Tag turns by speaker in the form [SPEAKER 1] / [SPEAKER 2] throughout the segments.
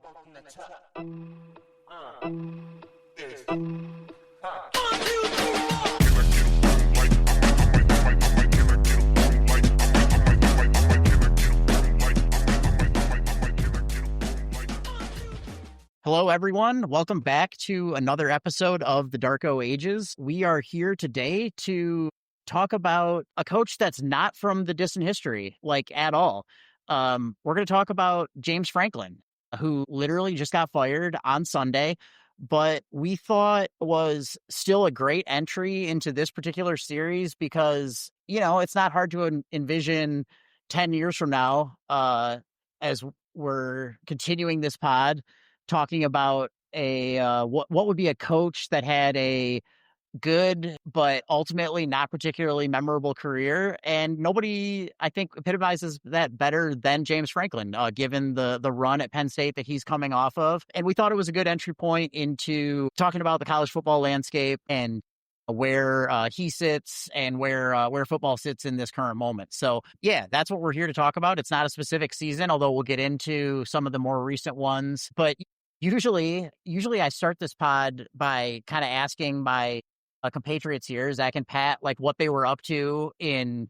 [SPEAKER 1] From the top. Is
[SPEAKER 2] Hello, everyone. Welcome back to another episode of the Darko Ages. We are here today to talk about a coach that's not from the distant history, like at all. We're going to talk about James Franklin, who literally just got fired on Sunday, but we thought was still a great entry into this particular series because, you know, it's not hard to envision 10 years from now, as we're continuing this pod, talking about a what would be a coach that had a good but ultimately not particularly memorable career, and nobody I think epitomizes that better than James Franklin, given the run at Penn State that he's coming off of. And we thought it was a good entry point into talking about the college football landscape and where he sits and where football sits in this current moment. So yeah, that's what we're here to talk about. It's not a specific season, although we'll get into some of the more recent ones. But usually I start this pod by kind of asking my compatriots here, Zach and Pat, like what they were up to in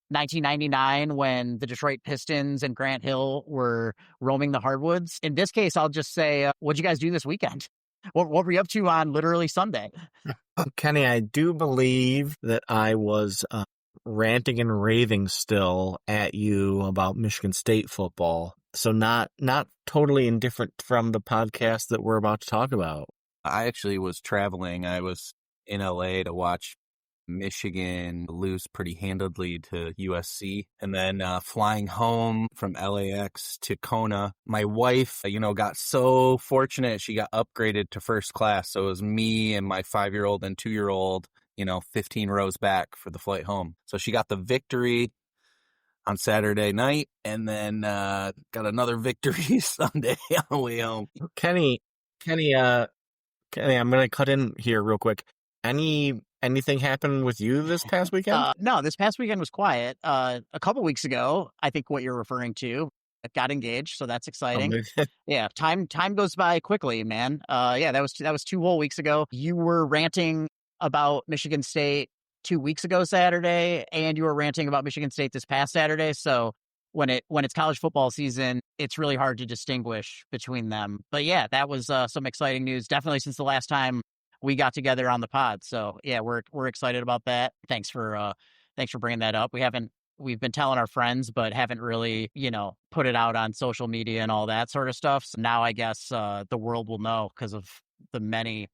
[SPEAKER 2] 1999 when the Detroit Pistons and Grant Hill were roaming the hardwoods. In this case, I'll just say, what'd you guys do this weekend? What were you up to on literally Sunday?
[SPEAKER 3] Kenny, I do believe that I was ranting and raving still at you about Michigan State football. So not totally indifferent from the podcast that we're about to talk about.
[SPEAKER 4] I actually was traveling. I was in LA to watch Michigan lose pretty handedly to USC, and then flying home from LAX to Kona. My wife, got so fortunate. She got upgraded to first class. So it was me and my 5-year-old and 2-year-old, 15 rows back for the flight home. So she got the victory on Saturday night, and then got another victory Sunday on the way home.
[SPEAKER 3] Kenny, I'm going to cut in here real quick. Anything happened with you this past weekend?
[SPEAKER 2] No, this past weekend was quiet. A couple weeks ago, I think what you're referring to, I got engaged, so that's exciting. Yeah, time goes by quickly, man. Yeah, that was 2 whole weeks ago. You were ranting about Michigan State 2 weeks ago Saturday, and you were ranting about Michigan State this past Saturday. So when it's college football season, it's really hard to distinguish between them. But yeah, that was some exciting news, definitely since the last time we got together on the pod. So yeah, we're excited about that. Thanks for bringing that up. We've been telling our friends, but haven't really, put it out on social media and all that sort of stuff. So now I guess the world will know because of the many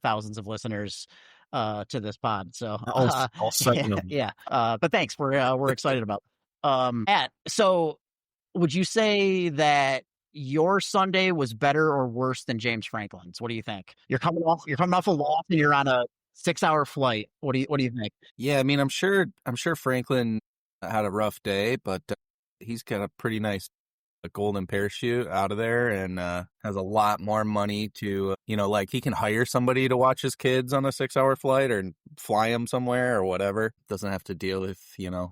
[SPEAKER 2] thousands of listeners to this pod. So
[SPEAKER 3] I'll second them.
[SPEAKER 2] Yeah. But thanks. We're excited about Matt. So would you say that your Sunday was better or worse than James Franklin's? What do you think? You're coming off a loss and you're on a 6-hour flight. What do you think?
[SPEAKER 4] Yeah, I mean, I'm sure Franklin had a rough day, but he's got a pretty nice golden parachute out of there, and has a lot more money to, like he can hire somebody to watch his kids on a 6-hour flight or fly them somewhere or whatever. Doesn't have to deal with,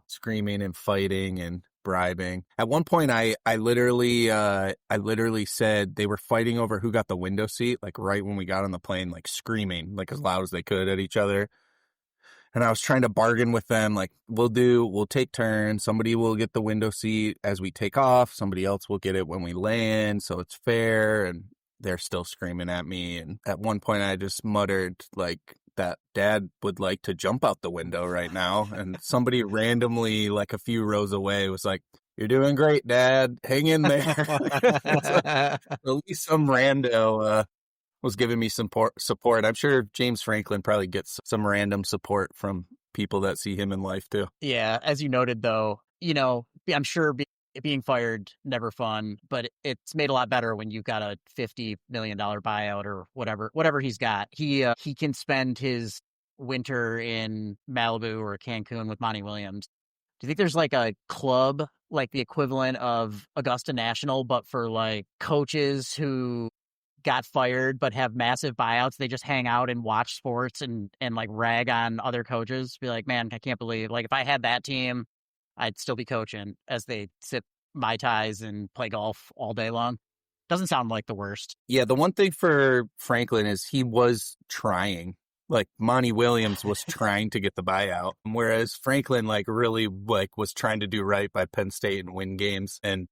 [SPEAKER 4] screaming and fighting and bribing. At one point, I literally said they were fighting over who got the window seat, like right when we got on the plane, like screaming like as loud as they could at each other. And I was trying to bargain with them, like, we'll take turns. Somebody will get the window seat as we take off. Somebody else will get it when we land. So it's fair. And they're still screaming at me. And at one point I just muttered like that Dad would like to jump out the window right now. And somebody randomly, like a few rows away, was like, "You're doing great, Dad. Hang in there." So, at least some rando was giving me some support. I'm sure James Franklin probably gets some random support from people that see him in life too.
[SPEAKER 2] Yeah, as you noted though, I'm sure being fired, never fun, but it's made a lot better when you've got a $50 million buyout or whatever he's got. He can spend his winter in Malibu or Cancun with Monty Williams. Do you think there's like a club, like the equivalent of Augusta National, but for like coaches who got fired but have massive buyouts? They just hang out and watch sports and like rag on other coaches. Be like, man, I can't believe, like, if I had that team, I'd still be coaching, as they sip Mai Tais and play golf all day long. Doesn't sound like the worst.
[SPEAKER 4] Yeah, the one thing for Franklin is he was trying. Like Monty Williams was trying to get the buyout, whereas Franklin really was trying to do right by Penn State and win games and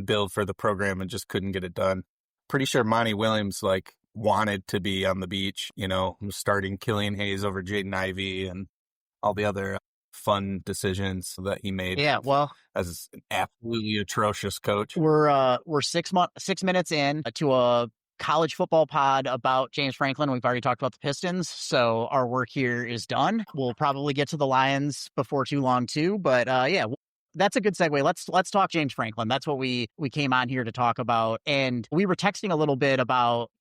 [SPEAKER 4] build for the program and just couldn't get it done. Pretty sure Monty Williams wanted to be on the beach, starting Killian Hayes over Jaden Ivey and all the other fun decisions that he made.
[SPEAKER 2] Yeah, well,
[SPEAKER 4] as an absolutely atrocious coach.
[SPEAKER 2] We're 6 minutes in to a college football pod about James Franklin. We've already talked about the Pistons, so our work here is done. We'll probably get to the Lions before too long too, but yeah, that's a good segue. Let's talk James Franklin. That's what we came on here to talk about. And we were texting a little bit about,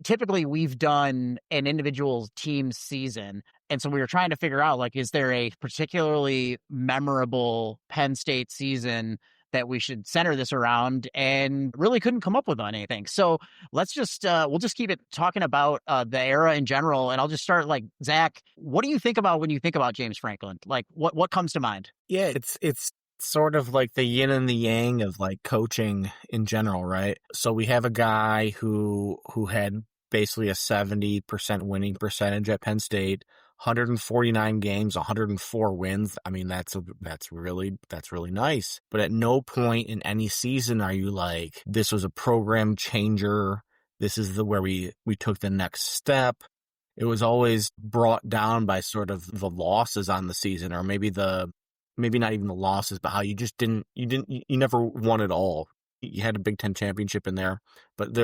[SPEAKER 2] typically we've done an individual team season. And so we were trying to figure out, is there a particularly memorable Penn State season that we should center this around, and really couldn't come up with anything. So let's just, we'll just keep it talking about the era in general. And I'll just start Zach, what do you think about when you think about James Franklin? What comes to mind?
[SPEAKER 3] Yeah, it's sort of like the yin and the yang of coaching in general, right? So we have a guy who had basically a 70% winning percentage at Penn State, 149 games, 104 wins. I mean, that's really nice. But at no point in any season are you like, this was a program changer. This is where we took the next step. It was always brought down by sort of the losses on the season, or maybe not even the losses, but how you never won it all. You had a Big Ten championship in there, but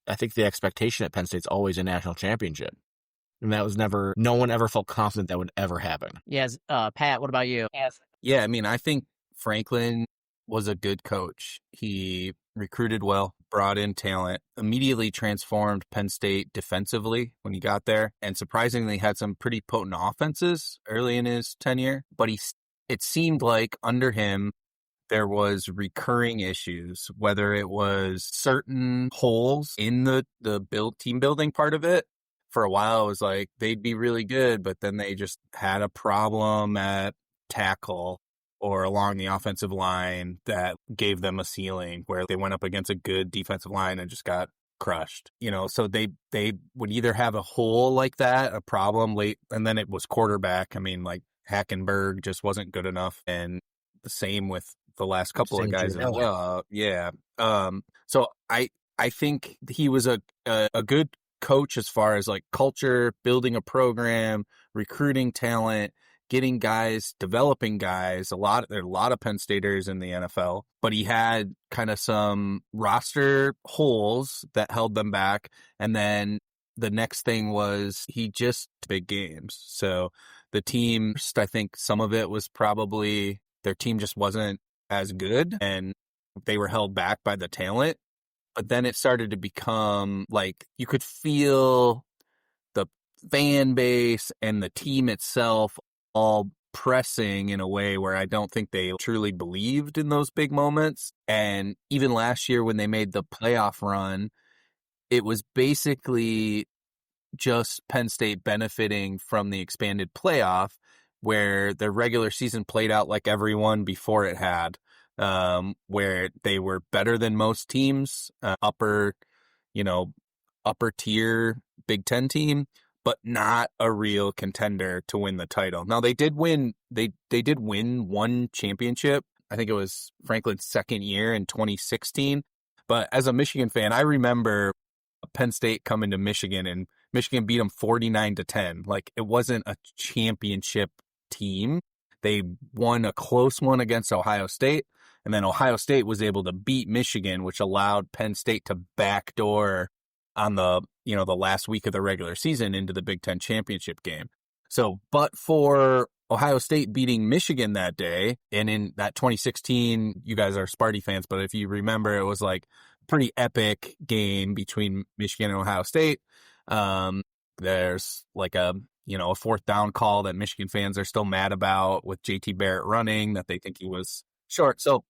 [SPEAKER 3] I think the expectation at Penn State's always a national championship. And that was no one ever felt confident that would ever happen.
[SPEAKER 2] Yes. Pat, what about you?
[SPEAKER 4] Yes. Yeah, I mean, I think Franklin was a good coach. He recruited well, brought in talent, immediately transformed Penn State defensively when he got there, and surprisingly had some pretty potent offenses early in his tenure. But it seemed like under him, there was recurring issues, whether it was certain holes in the team building part of it. For a while, it was like they'd be really good, but then they just had a problem at tackle or along the offensive line that gave them a ceiling where they went up against a good defensive line and just got crushed. So they would either have a hole like that, a problem late, and then it was quarterback. I mean, Hackenberg just wasn't good enough, and the same with the last couple of guys as well. Yeah. So I think he was a good coach as far as culture, building a program, recruiting talent, getting guys, developing guys. There are a lot of Penn Staters in the NFL, but he had kind of some roster holes that held them back. And then the next thing was he just big games. So the team, I think some of it was probably their team just wasn't as good and they were held back by the talent. But then it started to become you could feel the fan base and the team itself all pressing in a way where I don't think they truly believed in those big moments. And even last year when they made the playoff run, it was basically just Penn State benefiting from the expanded playoff where the regular season played out like everyone before it had. Where they were better than most teams, upper tier Big Ten team, but not a real contender to win the title. Now they did win. They did win one championship. I think it was Franklin's second year in 2016. But as a Michigan fan, I remember Penn State coming to Michigan and Michigan beat them 49-10. It wasn't a championship team. They won a close one against Ohio State. And then Ohio State was able to beat Michigan, which allowed Penn State to backdoor on the last week of the regular season into the Big Ten championship game. So, but for Ohio State beating Michigan that day, and in that 2016, you guys are Sparty fans, but if you remember, it was pretty epic game between Michigan and Ohio State. There's a fourth down call that Michigan fans are still mad about with JT Barrett running that they think he was short. So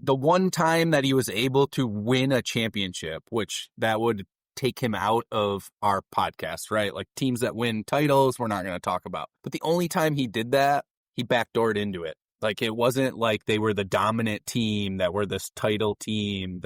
[SPEAKER 4] the one time that he was able to win a championship, which that would take him out of our podcast, right? Teams that win titles, we're not going to talk about. But the only time he did that, he backdoored into it. It wasn't like they were the dominant team that were this title team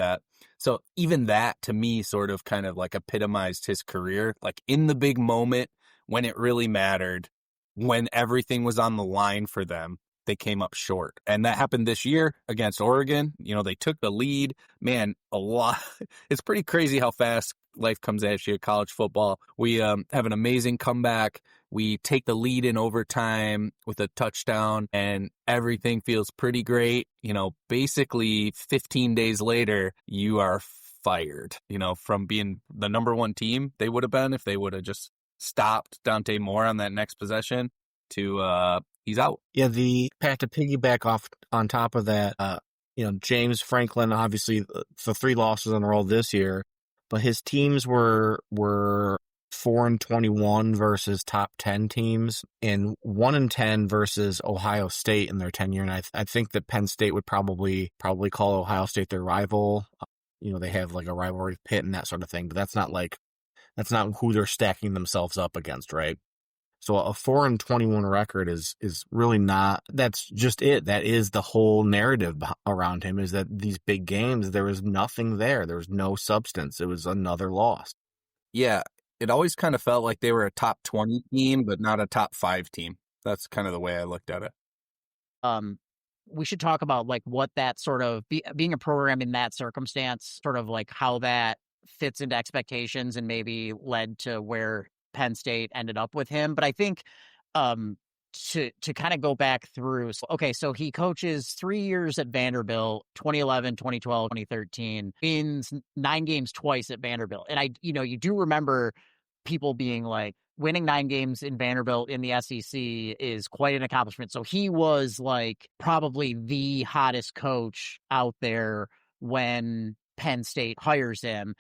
[SPEAKER 4] So even that to me sort of kind of like epitomized his career, like in the big moment when it really mattered, when everything was on the line for them, they came up short. And that happened this year against Oregon. You know, they took the lead. Man, a lot. It's pretty crazy how fast life comes at you at college football. We have an amazing comeback. We take the lead in overtime with a touchdown and everything feels pretty great. You know, basically 15 days later, you are fired, you know, from being the number one team they would have been if they would have just stopped Dante Moore on that next possession to he's out.
[SPEAKER 3] Yeah, Pat, to piggyback off on top of that, James Franklin, obviously the 3 losses in a row this year, but his teams were 4-21 versus top 10 teams and 1-10 versus Ohio State in their tenure. And I think that Penn State would probably call Ohio State their rival. They have like a rivalry pit and that sort of thing, but that's not who they're stacking themselves up against, right? So a 4-21 record is really not, that's just it. That is the whole narrative around him, is that these big games, there was nothing there. There was no substance. It was another loss.
[SPEAKER 4] Yeah, it always kind of felt like they were a top 20 team, but not a top 5 team. That's kind of the way I looked at it.
[SPEAKER 2] We should talk about like what that sort of being a program in that circumstance, sort of like how that fits into expectations and maybe led to where Penn State ended up with him. But I think to kind of go back through, so he coaches 3 years at Vanderbilt, 2011, 2012, 2013, wins 9 games twice at Vanderbilt. And you do remember people being like, winning 9 games in Vanderbilt in the SEC is quite an accomplishment. So he was like probably the hottest coach out there when Penn State hires him.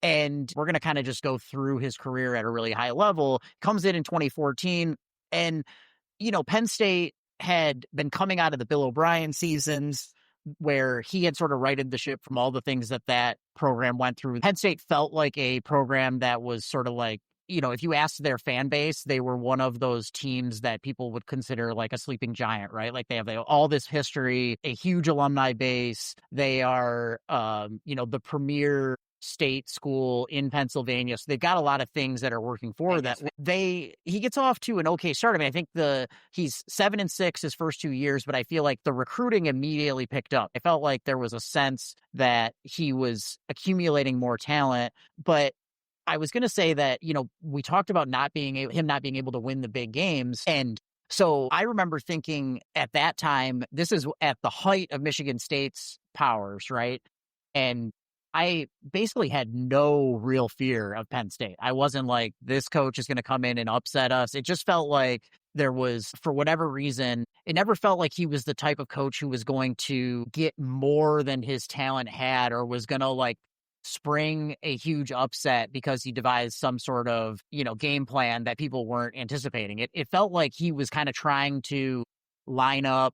[SPEAKER 2] And we're going to kind of just go through his career at a really high level. Comes in 2014. And, Penn State had been coming out of the Bill O'Brien seasons where he had sort of righted the ship from all the things that program went through. Penn State felt like a program that was sort of like, if you asked their fan base, they were one of those teams that people would consider like a sleeping giant, right? Like they have all this history, a huge alumni base. They are, the premier state school in Pennsylvania. So they've got a lot of things that are working for that. He gets off to an okay start. I mean, I think he's 7-6 his first 2 years, but I feel like the recruiting immediately picked up. I felt like there was a sense that he was accumulating more talent, but I was going to say that, we talked about him not being able to win the big games. And so I remember thinking at that time, this is at the height of Michigan State's powers, right? And I basically had no real fear of Penn State. I wasn't like, this coach is going to come in and upset us. It just felt like there was, for whatever reason, it never felt like he was the type of coach who was going to get more than his talent had, or was going to like spring a huge upset because he devised some sort of, game plan that people weren't anticipating. It felt like he was kind of trying to line up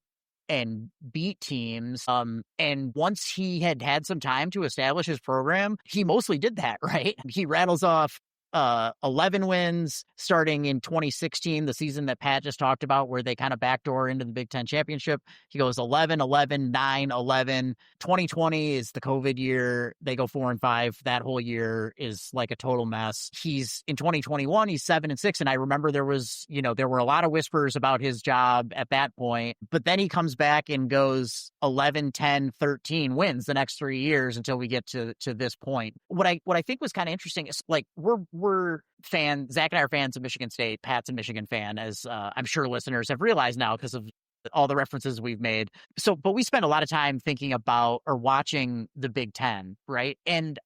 [SPEAKER 2] and beat teams. And once he had some time to establish his program, he mostly did that, right? He rattles off 11 wins starting in 2016, the season that Pat just talked about, where they kind of backdoor into the Big Ten championship. He goes 11, 11, 9, 11. 2020 is the COVID year. They go 4-5. That whole year is like a total mess. He's in 2021, he's 7-6. And I remember there were a lot of whispers about his job at that point, but then he comes back and goes 11, 10, 13 wins the next 3 years until we get to this point. What I think was kind of interesting is like, we're fans, Zach and I are fans of Michigan State. Pat's a Michigan fan, as I'm sure listeners have realized now because of all the references we've made. But we spend a lot of time thinking about or watching the Big Ten, right? And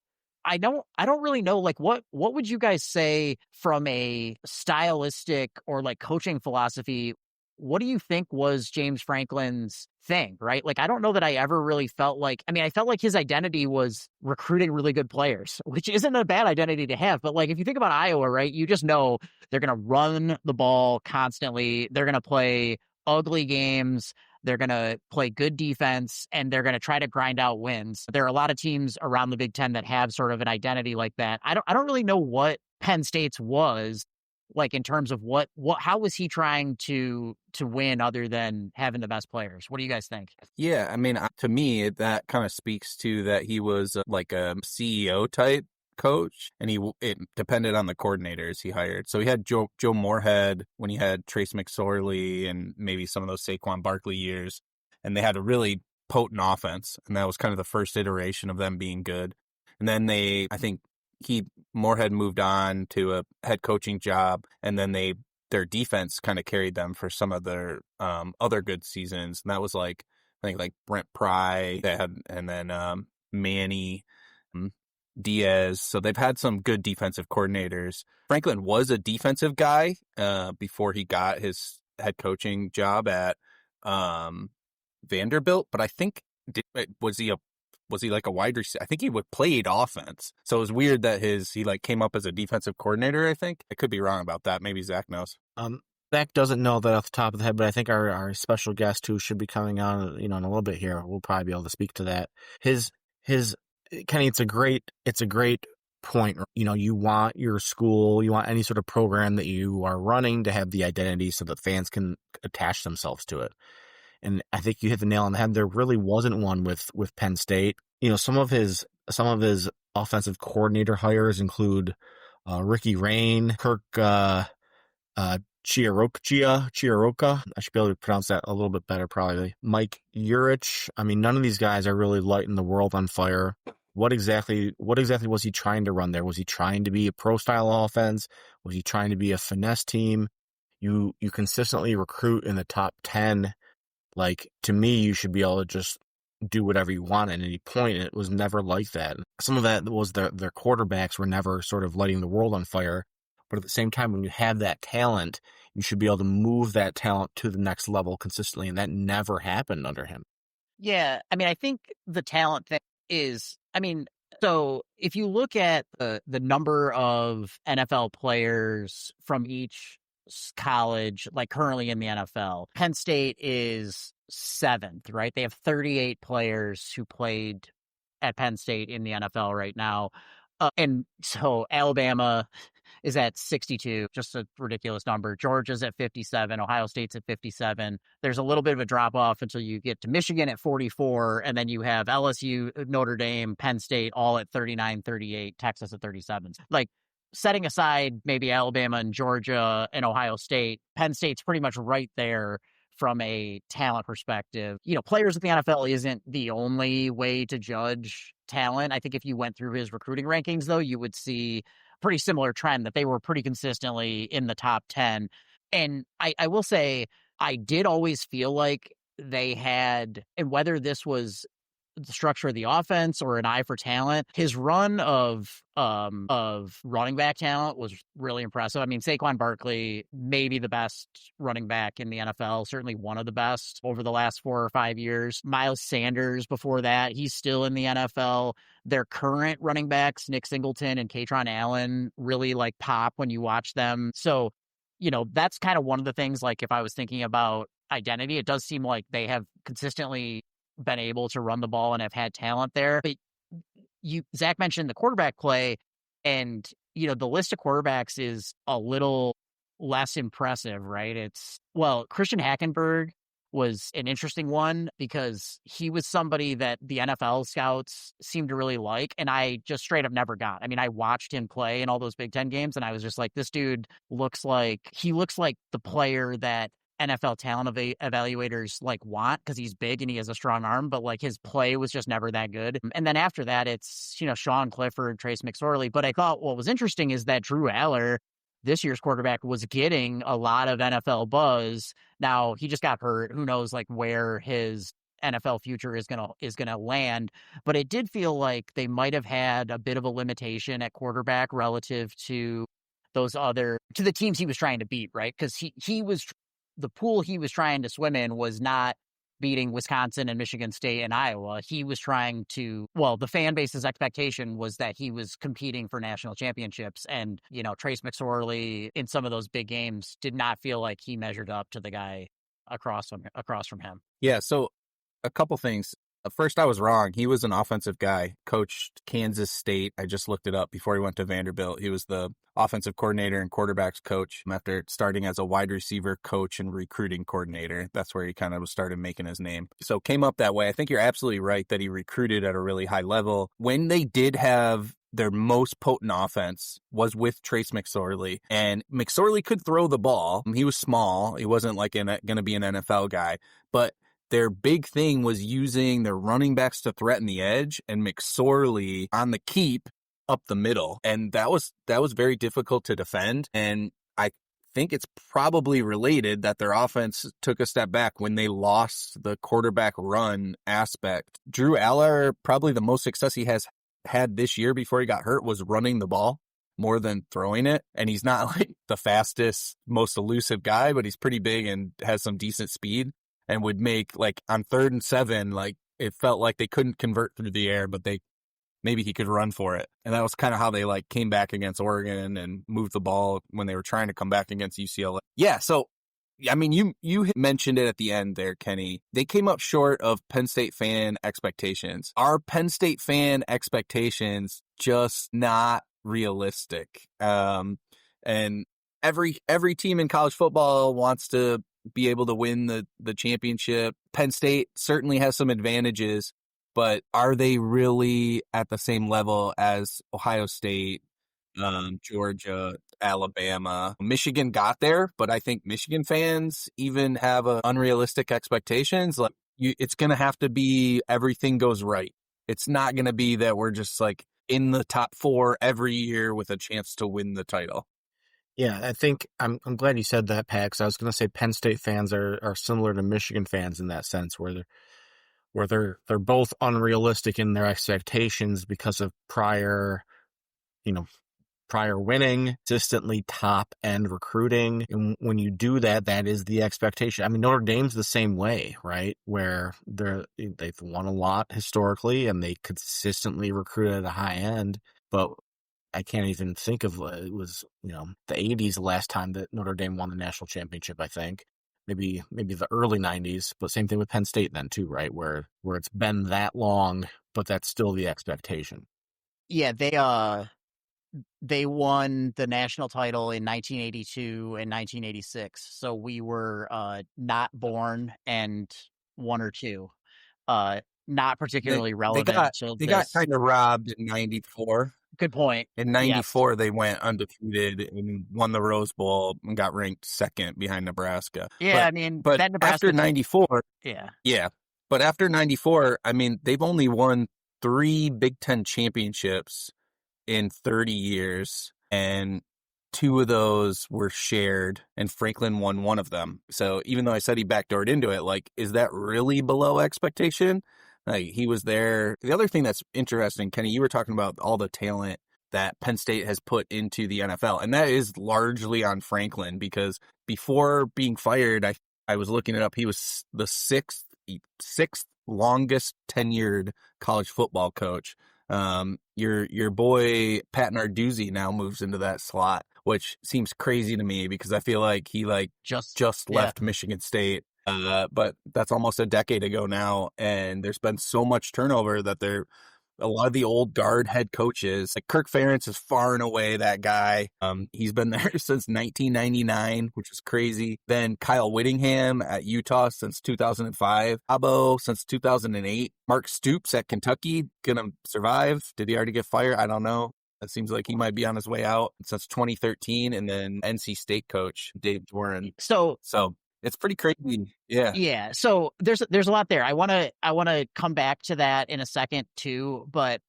[SPEAKER 2] I don't really know, like, what would you guys say from a stylistic or like coaching philosophy? What do you think was James Franklin's thing, right? Like, I don't know that I ever really felt like, I felt like his identity was recruiting really good players, which isn't a bad identity to have. But like, if you think about Iowa, right, you just know they're going to run the ball constantly. They're going to play ugly games. They're going to play good defense, and they're going to try to grind out wins. There are a lot of teams around the Big Ten that have sort of an identity like that. I don't really know what Penn State's was. Like in terms of how was he trying to win other than having the best players? What do you guys think?
[SPEAKER 4] Yeah, I mean, to me, that kind of speaks to that he was like a CEO type coach, and it depended on the coordinators he hired. So he had Joe Moorhead when he had Trace McSorley and maybe some of those Saquon Barkley years, and they had a really potent offense, and that was kind of the first iteration of them being good. And then I think Moorhead moved on to a head coaching job, and then their defense kind of carried them for some of their other good seasons, and that was like I think like Brent Pry and then Manny Diaz. So they've had some good defensive coordinators. Franklin was a defensive guy before he got his head coaching job at Vanderbilt, but I think was he like a wide receiver? I think he played offense. So it was weird that he like came up as a defensive coordinator, I think. I could be wrong about that. Maybe Zach knows.
[SPEAKER 3] Zach doesn't know that off the top of the head, but I think our special guest who should be coming on, in a little bit here, will probably be able to speak to that. His Kenny, it's a great point. You want your school, you want any sort of program that you are running to have the identity so that fans can attach themselves to it. And I think you hit the nail on the head. There really wasn't one with Penn State. Some of his offensive coordinator hires include Ricky Rain, Kirk Chiaroka. I should be able to pronounce that a little bit better, probably. Mike Urich. I mean, none of these guys are really lighting the world on fire. What exactly was he trying to run there? Was he trying to be a pro-style offense? Was he trying to be a finesse team? You consistently recruit in the top 10. Like, to me, you should be able to just do whatever you want at any point. And it was never like that. Some of that was their quarterbacks were never sort of lighting the world on fire. But at the same time, when you have that talent, you should be able to move that talent to the next level consistently. And that never happened under him.
[SPEAKER 2] Yeah. I mean, I think the talent thing is, so if you look at the number of NFL players from each college, like currently in the NFL, Penn State is 7th, right? They have 38 players who played at Penn State in the NFL right now. And so Alabama is at 62, just a ridiculous number. Georgia's at 57. Ohio State's at 57. There's a little bit of a drop off until you get to Michigan at 44. And then you have LSU, Notre Dame, Penn State, all at 39, 38, Texas at 37. Like, setting aside maybe Alabama and Georgia and Ohio State, Penn State's pretty much right there from a talent perspective. Players in the NFL isn't the only way to judge talent. I think if you went through his recruiting rankings, though, you would see a pretty similar trend that they were pretty consistently in the top 10. And I will say, I did always feel like they had, and whether this was the structure of the offense or an eye for talent, his run of running back talent was really impressive. I mean, Saquon Barkley, maybe the best running back in the NFL, certainly one of the best over the last 4 or 5 years. Miles Sanders before that, he's still in the NFL. Their current running backs, Nick Singleton and Katron Allen, really like pop when you watch them. So, that's kind of one of the things, like if I was thinking about identity, it does seem like they have consistently been able to run the ball and have had talent there. But Zach mentioned the quarterback play, and the list of quarterbacks is a little less impressive, right? Christian Hackenberg was an interesting one because he was somebody that the NFL scouts seemed to really like, and I just straight up never got. I mean, I watched him play in all those Big Ten games, and I was just like, this dude looks like the player that NFL talent evaluators like want, because he's big and he has a strong arm, but like his play was just never that good. And then after that, it's, Sean Clifford, Trace McSorley. But I thought what was interesting is that Drew Aller, this year's quarterback, was getting a lot of NFL buzz. Now he just got hurt. Who knows like where his NFL future is gonna land. But it did feel like they might have had a bit of a limitation at quarterback relative to the teams he was trying to beat, right? Because the pool he was trying to swim in was not beating Wisconsin and Michigan State and Iowa. He was trying to, the fan base's expectation was that he was competing for national championships. And, Trace McSorley in some of those big games did not feel like he measured up to the guy across from him.
[SPEAKER 4] Yeah. So a couple things. First, I was wrong. He was an offensive guy, coached Kansas State. I just looked it up before he went to Vanderbilt. He was the offensive coordinator and quarterbacks coach after starting as a wide receiver coach and recruiting coordinator. That's where he kind of started making his name. So came up that way. I think you're absolutely right that he recruited at a really high level. When they did have their most potent offense was with Trace McSorley, and McSorley could throw the ball. He was small. He wasn't like going to be an NFL guy, but their big thing was using their running backs to threaten the edge and McSorley on the keep up the middle. And that was very difficult to defend. And I think it's probably related that their offense took a step back when they lost the quarterback run aspect. Drew Aller, probably the most success he has had this year before he got hurt was running the ball more than throwing it. And he's not like the fastest, most elusive guy, but he's pretty big and has some decent speed. And would make, like, on 3rd and 7, like, it felt like they couldn't convert through the air, but maybe he could run for it. And that was kind of how they, like, came back against Oregon and moved the ball when they were trying to come back against UCLA. Yeah, so, I mean, you mentioned it at the end there, Kenny. They came up short of Penn State fan expectations. Are Penn State fan expectations just not realistic? And every team in college football wants to be able to win the championship. Penn State certainly has some advantages, but are they really at the same level as Ohio State, Georgia, Alabama? Michigan got there, but I think Michigan fans even have unrealistic expectations. Like, it's going to have to be everything goes right. It's not going to be that we're just like in the top 4 every year with a chance to win the title.
[SPEAKER 3] Yeah, I think I'm glad you said that, Pat, 'cause I was going to say Penn State fans are similar to Michigan fans in that sense, where they're both unrealistic in their expectations because of prior winning, consistently top end recruiting. And when you do that, that is the expectation. I mean, Notre Dame's the same way, right? Where they've won a lot historically and they consistently recruit at a high end, but I can't even think of it was, the 80s the last time that Notre Dame won the national championship, I think. Maybe the early 90s, but same thing with Penn State then too, right? Where it's been that long, but that's still the expectation.
[SPEAKER 2] Yeah, they won the national title in 1982 and 1986. So we were not born, and 1 or 2. Not particularly relevant.
[SPEAKER 4] They got kind of robbed in 94.
[SPEAKER 2] Good point.
[SPEAKER 4] In 94, yes. They went undefeated and won the Rose Bowl and got ranked 2nd behind Nebraska.
[SPEAKER 2] Yeah,
[SPEAKER 4] but
[SPEAKER 2] that Nebraska
[SPEAKER 4] after 94,
[SPEAKER 2] yeah.
[SPEAKER 4] But after 94, I mean, they've only won 3 Big Ten championships in 30 years, and 2 of those were shared, and Franklin won 1 of them. So even though I said he backdoored into it, like, is that really below expectation? Like, he was there. The other thing that's interesting, Kenny, you were talking about all the talent that Penn State has put into the NFL, and that is largely on Franklin, because before being fired, I was looking it up. He was the sixth longest tenured college football coach. Your boy Pat Narduzzi now moves into that slot, which seems crazy to me because I feel like he just left Michigan State. But that's almost a decade ago now, and there's been so much turnover that a lot of the old guard head coaches, like Kirk Ferentz, is far and away that guy. He's been there since 1999, which is crazy. Then Kyle Whittingham at Utah since 2005. Abo since 2008. Mark Stoops at Kentucky, gonna survive. Did he already get fired? I don't know. It seems like he might be on his way out since 2013. And then NC State coach Dave Doeren. So it's pretty crazy. Yeah.
[SPEAKER 2] Yeah. So there's a lot there. I want to come back to that in a second too, but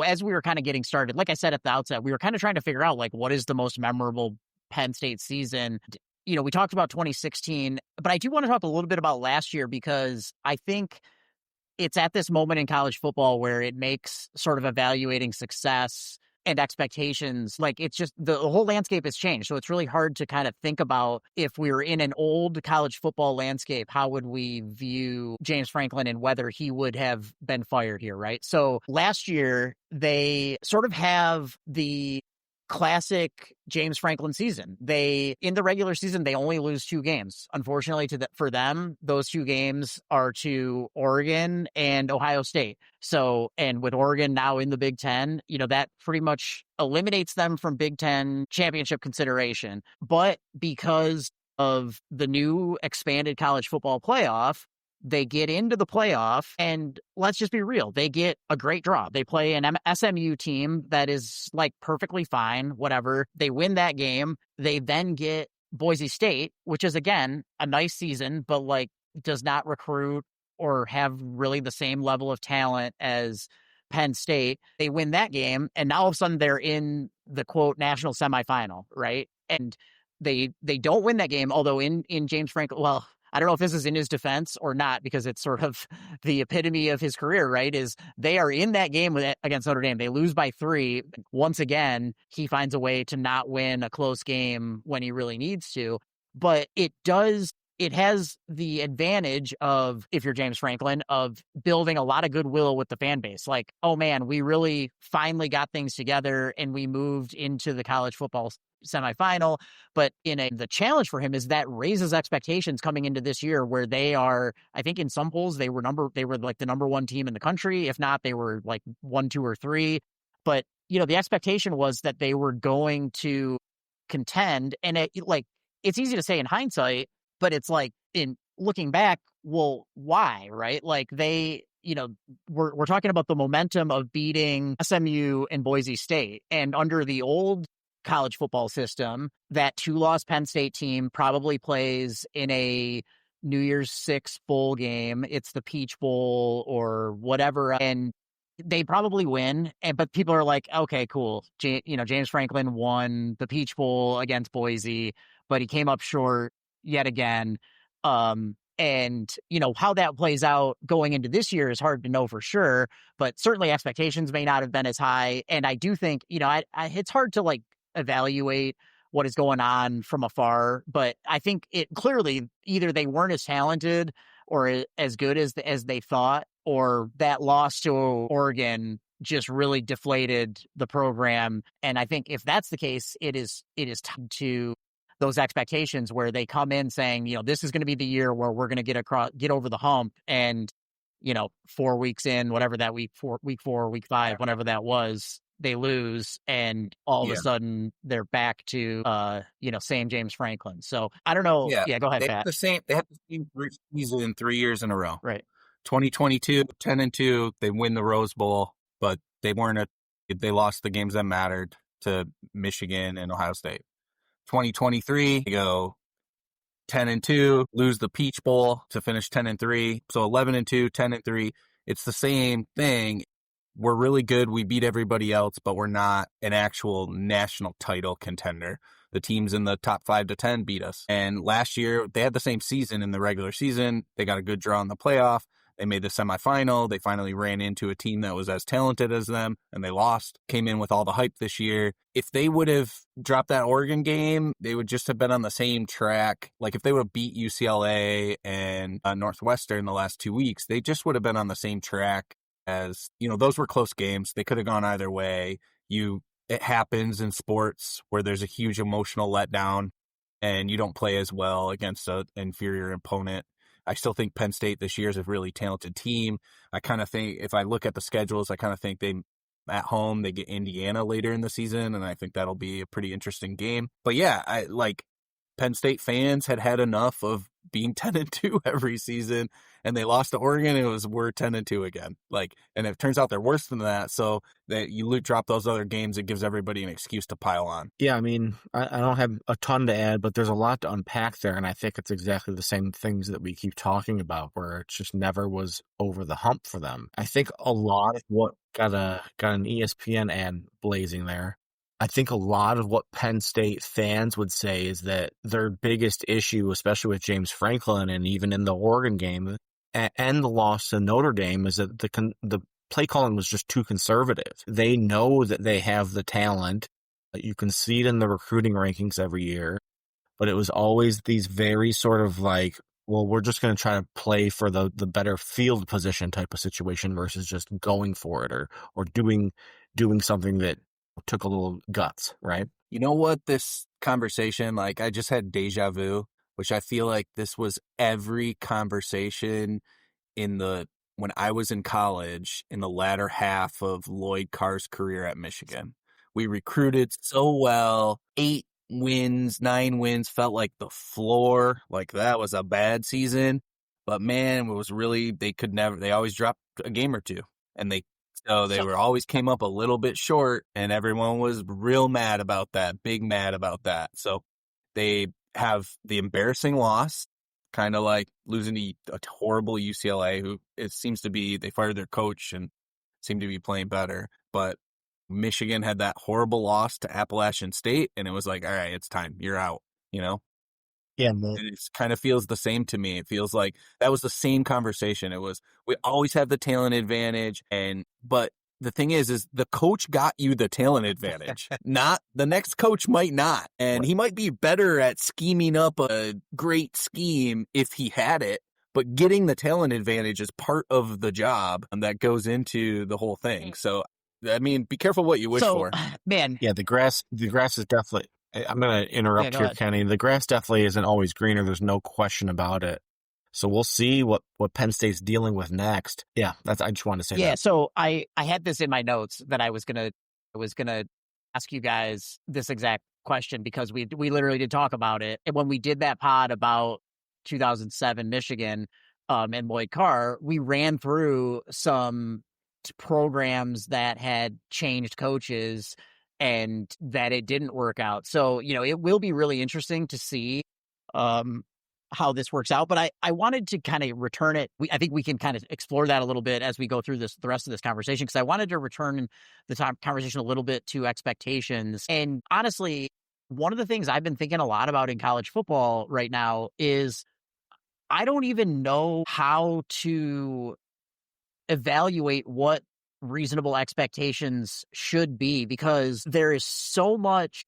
[SPEAKER 2] as we were kind of getting started, like I said at the outset, we were kind of trying to figure out, like, what is the most memorable Penn State season. We talked about 2016, but I do want to talk a little bit about last year, because I think it's at this moment in college football where it makes sort of evaluating success and expectations, like, it's just the whole landscape has changed. So it's really hard to kind of think about, if we were in an old college football landscape, how would we view James Franklin and whether he would have been fired here, right? So last year, they sort of have the classic James Franklin season. In the regular season, they only lose 2 games. Unfortunately for them, those 2 games are to Oregon and Ohio State. So, and with Oregon now in the Big Ten, that pretty much eliminates them from Big Ten championship consideration. But because of the new expanded college football playoff, they get into the playoff, and let's just be real, they get a great draw. They play an SMU team that is like perfectly fine, whatever. They win that game. They then get Boise State, which is, again, a nice season, but like does not recruit or have really the same level of talent as Penn State. They win that game, and now all of a sudden they're in the quote national semifinal, right? And they don't win that game, although in James Franklin, well, I don't know if this is in his defense or not, because it's sort of the epitome of his career, right? Is they are in that game against Notre Dame. They lose by 3. Once again, he finds a way to not win a close game when he really needs to. But it has the advantage of, if you're James Franklin, of building a lot of goodwill with the fan base. Like, oh man, we really finally got things together and we moved into the college football semifinal. But the challenge for him is that raises expectations coming into this year, where they are, I think in some polls, they were like the number 1 team in the country. If not, they were like 1, 2, or 3. But, the expectation was that they were going to contend. And it's easy to say in hindsight, but it's like, in looking back, well, why, right? Like we're talking about the momentum of beating SMU and Boise State. And under the old college football system, that 2-loss Penn State team probably plays in a New Year's 6 bowl game. It's the Peach Bowl or whatever. And they probably win. But people are like, okay, cool. James Franklin won the Peach Bowl against Boise, but he came up short yet again. And how that plays out going into this year is hard to know for sure, but certainly expectations may not have been as high. And I do think, it's hard to like evaluate what is going on from afar, but I think it clearly either they weren't as talented or as good as they thought, or that loss to Oregon just really deflated the program. And I think if that's the case, it is tied to those expectations where they come in saying, this is going to be the year where we're going to get over the hump. And, 4 weeks in, whatever that week 4, week 5, whenever that was, they lose, and all of a sudden they're back to, same James Franklin. So I don't know. Yeah, go ahead, Pat.
[SPEAKER 4] They have the same season 3 years in a row.
[SPEAKER 2] Right.
[SPEAKER 4] 2022, 10-2, they win the Rose Bowl, but they lost the games that mattered to Michigan and Ohio State. 2023, they go 10-2, lose the Peach Bowl to finish 10-3. So 11-2, 10-3. It's the same thing. We're really good. We beat everybody else, but we're not an actual national title contender. The teams in the top 5 to 10 beat us. And last year, they had the same season in the regular season. They got a good draw in the playoff. They made the semifinal. They finally ran into a team that was as talented as them, and they lost. Came in with all the hype this year. If they would have dropped that Oregon game, they would just have been on the same track. Like if they would have beat UCLA and Northwestern the last 2 weeks, they just would have been on the same track as, those were close games. They could have gone either way. It happens in sports where there's a huge emotional letdown and you don't play as well against an inferior opponent. I still think Penn State this year is a really talented team. I kind of think, if I look at the schedules, I kind of think at home, they get Indiana later in the season, and I think that'll be a pretty interesting game. But yeah, Penn State fans had enough of being 10-2 every season, and they lost to Oregon, and we're 10-2 again. And it turns out they're worse than that. So that you drop those other games, it gives everybody an excuse to pile on.
[SPEAKER 3] Yeah, I mean, I don't have a ton to add, but there's a lot to unpack there, and I think it's exactly the same things that we keep talking about, where it just never was over the hump for them. I think a lot of what got an ESPN ad blazing there. I think a lot of what Penn State fans would say is that their biggest issue, especially with James Franklin and even in the Oregon game and the loss to Notre Dame, is that the play calling was just too conservative. They know that they have the talent. You can see it in the recruiting rankings every year, but it was always these very sort of we're just going to try to play for the better field position type of situation versus just going for it or doing something that took a little guts, right?
[SPEAKER 4] You know what, this conversation, like, I just had deja vu, which I feel like this was every conversation when I was in college in the latter half of Lloyd Carr's career at Michigan. We recruited so well, 8 wins, 9 wins, felt like the floor, like that was a bad season. But man, it was really, they always dropped a game or two. And they were always came up a little bit short, and everyone was real mad about that, big mad about that. So they have the embarrassing loss, kind of like losing to a horrible UCLA, who it seems to be, they fired their coach and seem to be playing better. But Michigan had that horrible loss to Appalachian State, and it was like, all right, it's time. You're out, you know?
[SPEAKER 3] Yeah,
[SPEAKER 4] And it kind of feels the same to me. It feels like that was the same conversation. It was, we always have the talent advantage, but the thing is the coach got you the talent advantage. Not the next coach might not. And he might be better at scheming up a great scheme if he had it, but getting the talent advantage is part of the job that goes into the whole thing. So, I mean, be careful what you wish for.
[SPEAKER 2] Man.
[SPEAKER 3] Yeah, the grass is definitely, I'm going to interrupt here,
[SPEAKER 2] ahead.
[SPEAKER 3] Kenny. The grass definitely isn't always greener. There's no question about it. So we'll see what Penn State's dealing with next. Yeah, I just wanted to say that.
[SPEAKER 2] Yeah, so I had this in my notes that I was gonna ask you guys this exact question, because we literally did talk about it. And when we did that pod about 2007 Michigan and Lloyd Carr, we ran through some programs that had changed coaches and that it didn't work out. So, it will be really interesting to see how this works out. But I wanted to kind of return it. I think we can kind of explore that a little bit as we go through the rest of this conversation, because I wanted to return the conversation a little bit to expectations. And honestly, one of the things I've been thinking a lot about in college football right now is I don't even know how to evaluate what reasonable expectations should be, because there is so much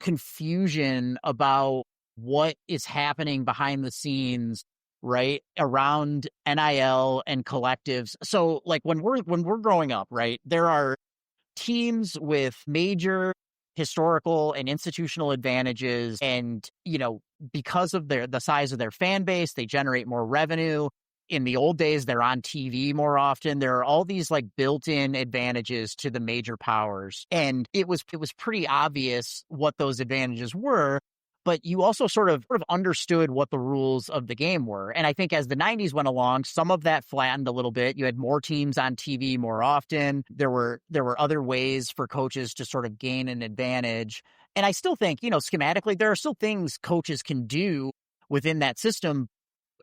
[SPEAKER 2] confusion about what is happening behind the scenes, right, around NIL and collectives. So like when we're growing up, right, there are teams with major historical and institutional advantages, and because of the size of their fan base, they generate more revenue. In the old days, they're on TV more often. There are all these like built-in advantages to the major powers. And it was pretty obvious what those advantages were, but you also sort of understood what the rules of the game were. And I think as the 90s went along, some of that flattened a little bit. You had more teams on TV more often. There were other ways for coaches to sort of gain an advantage. And I still think, schematically, there are still things coaches can do within that system.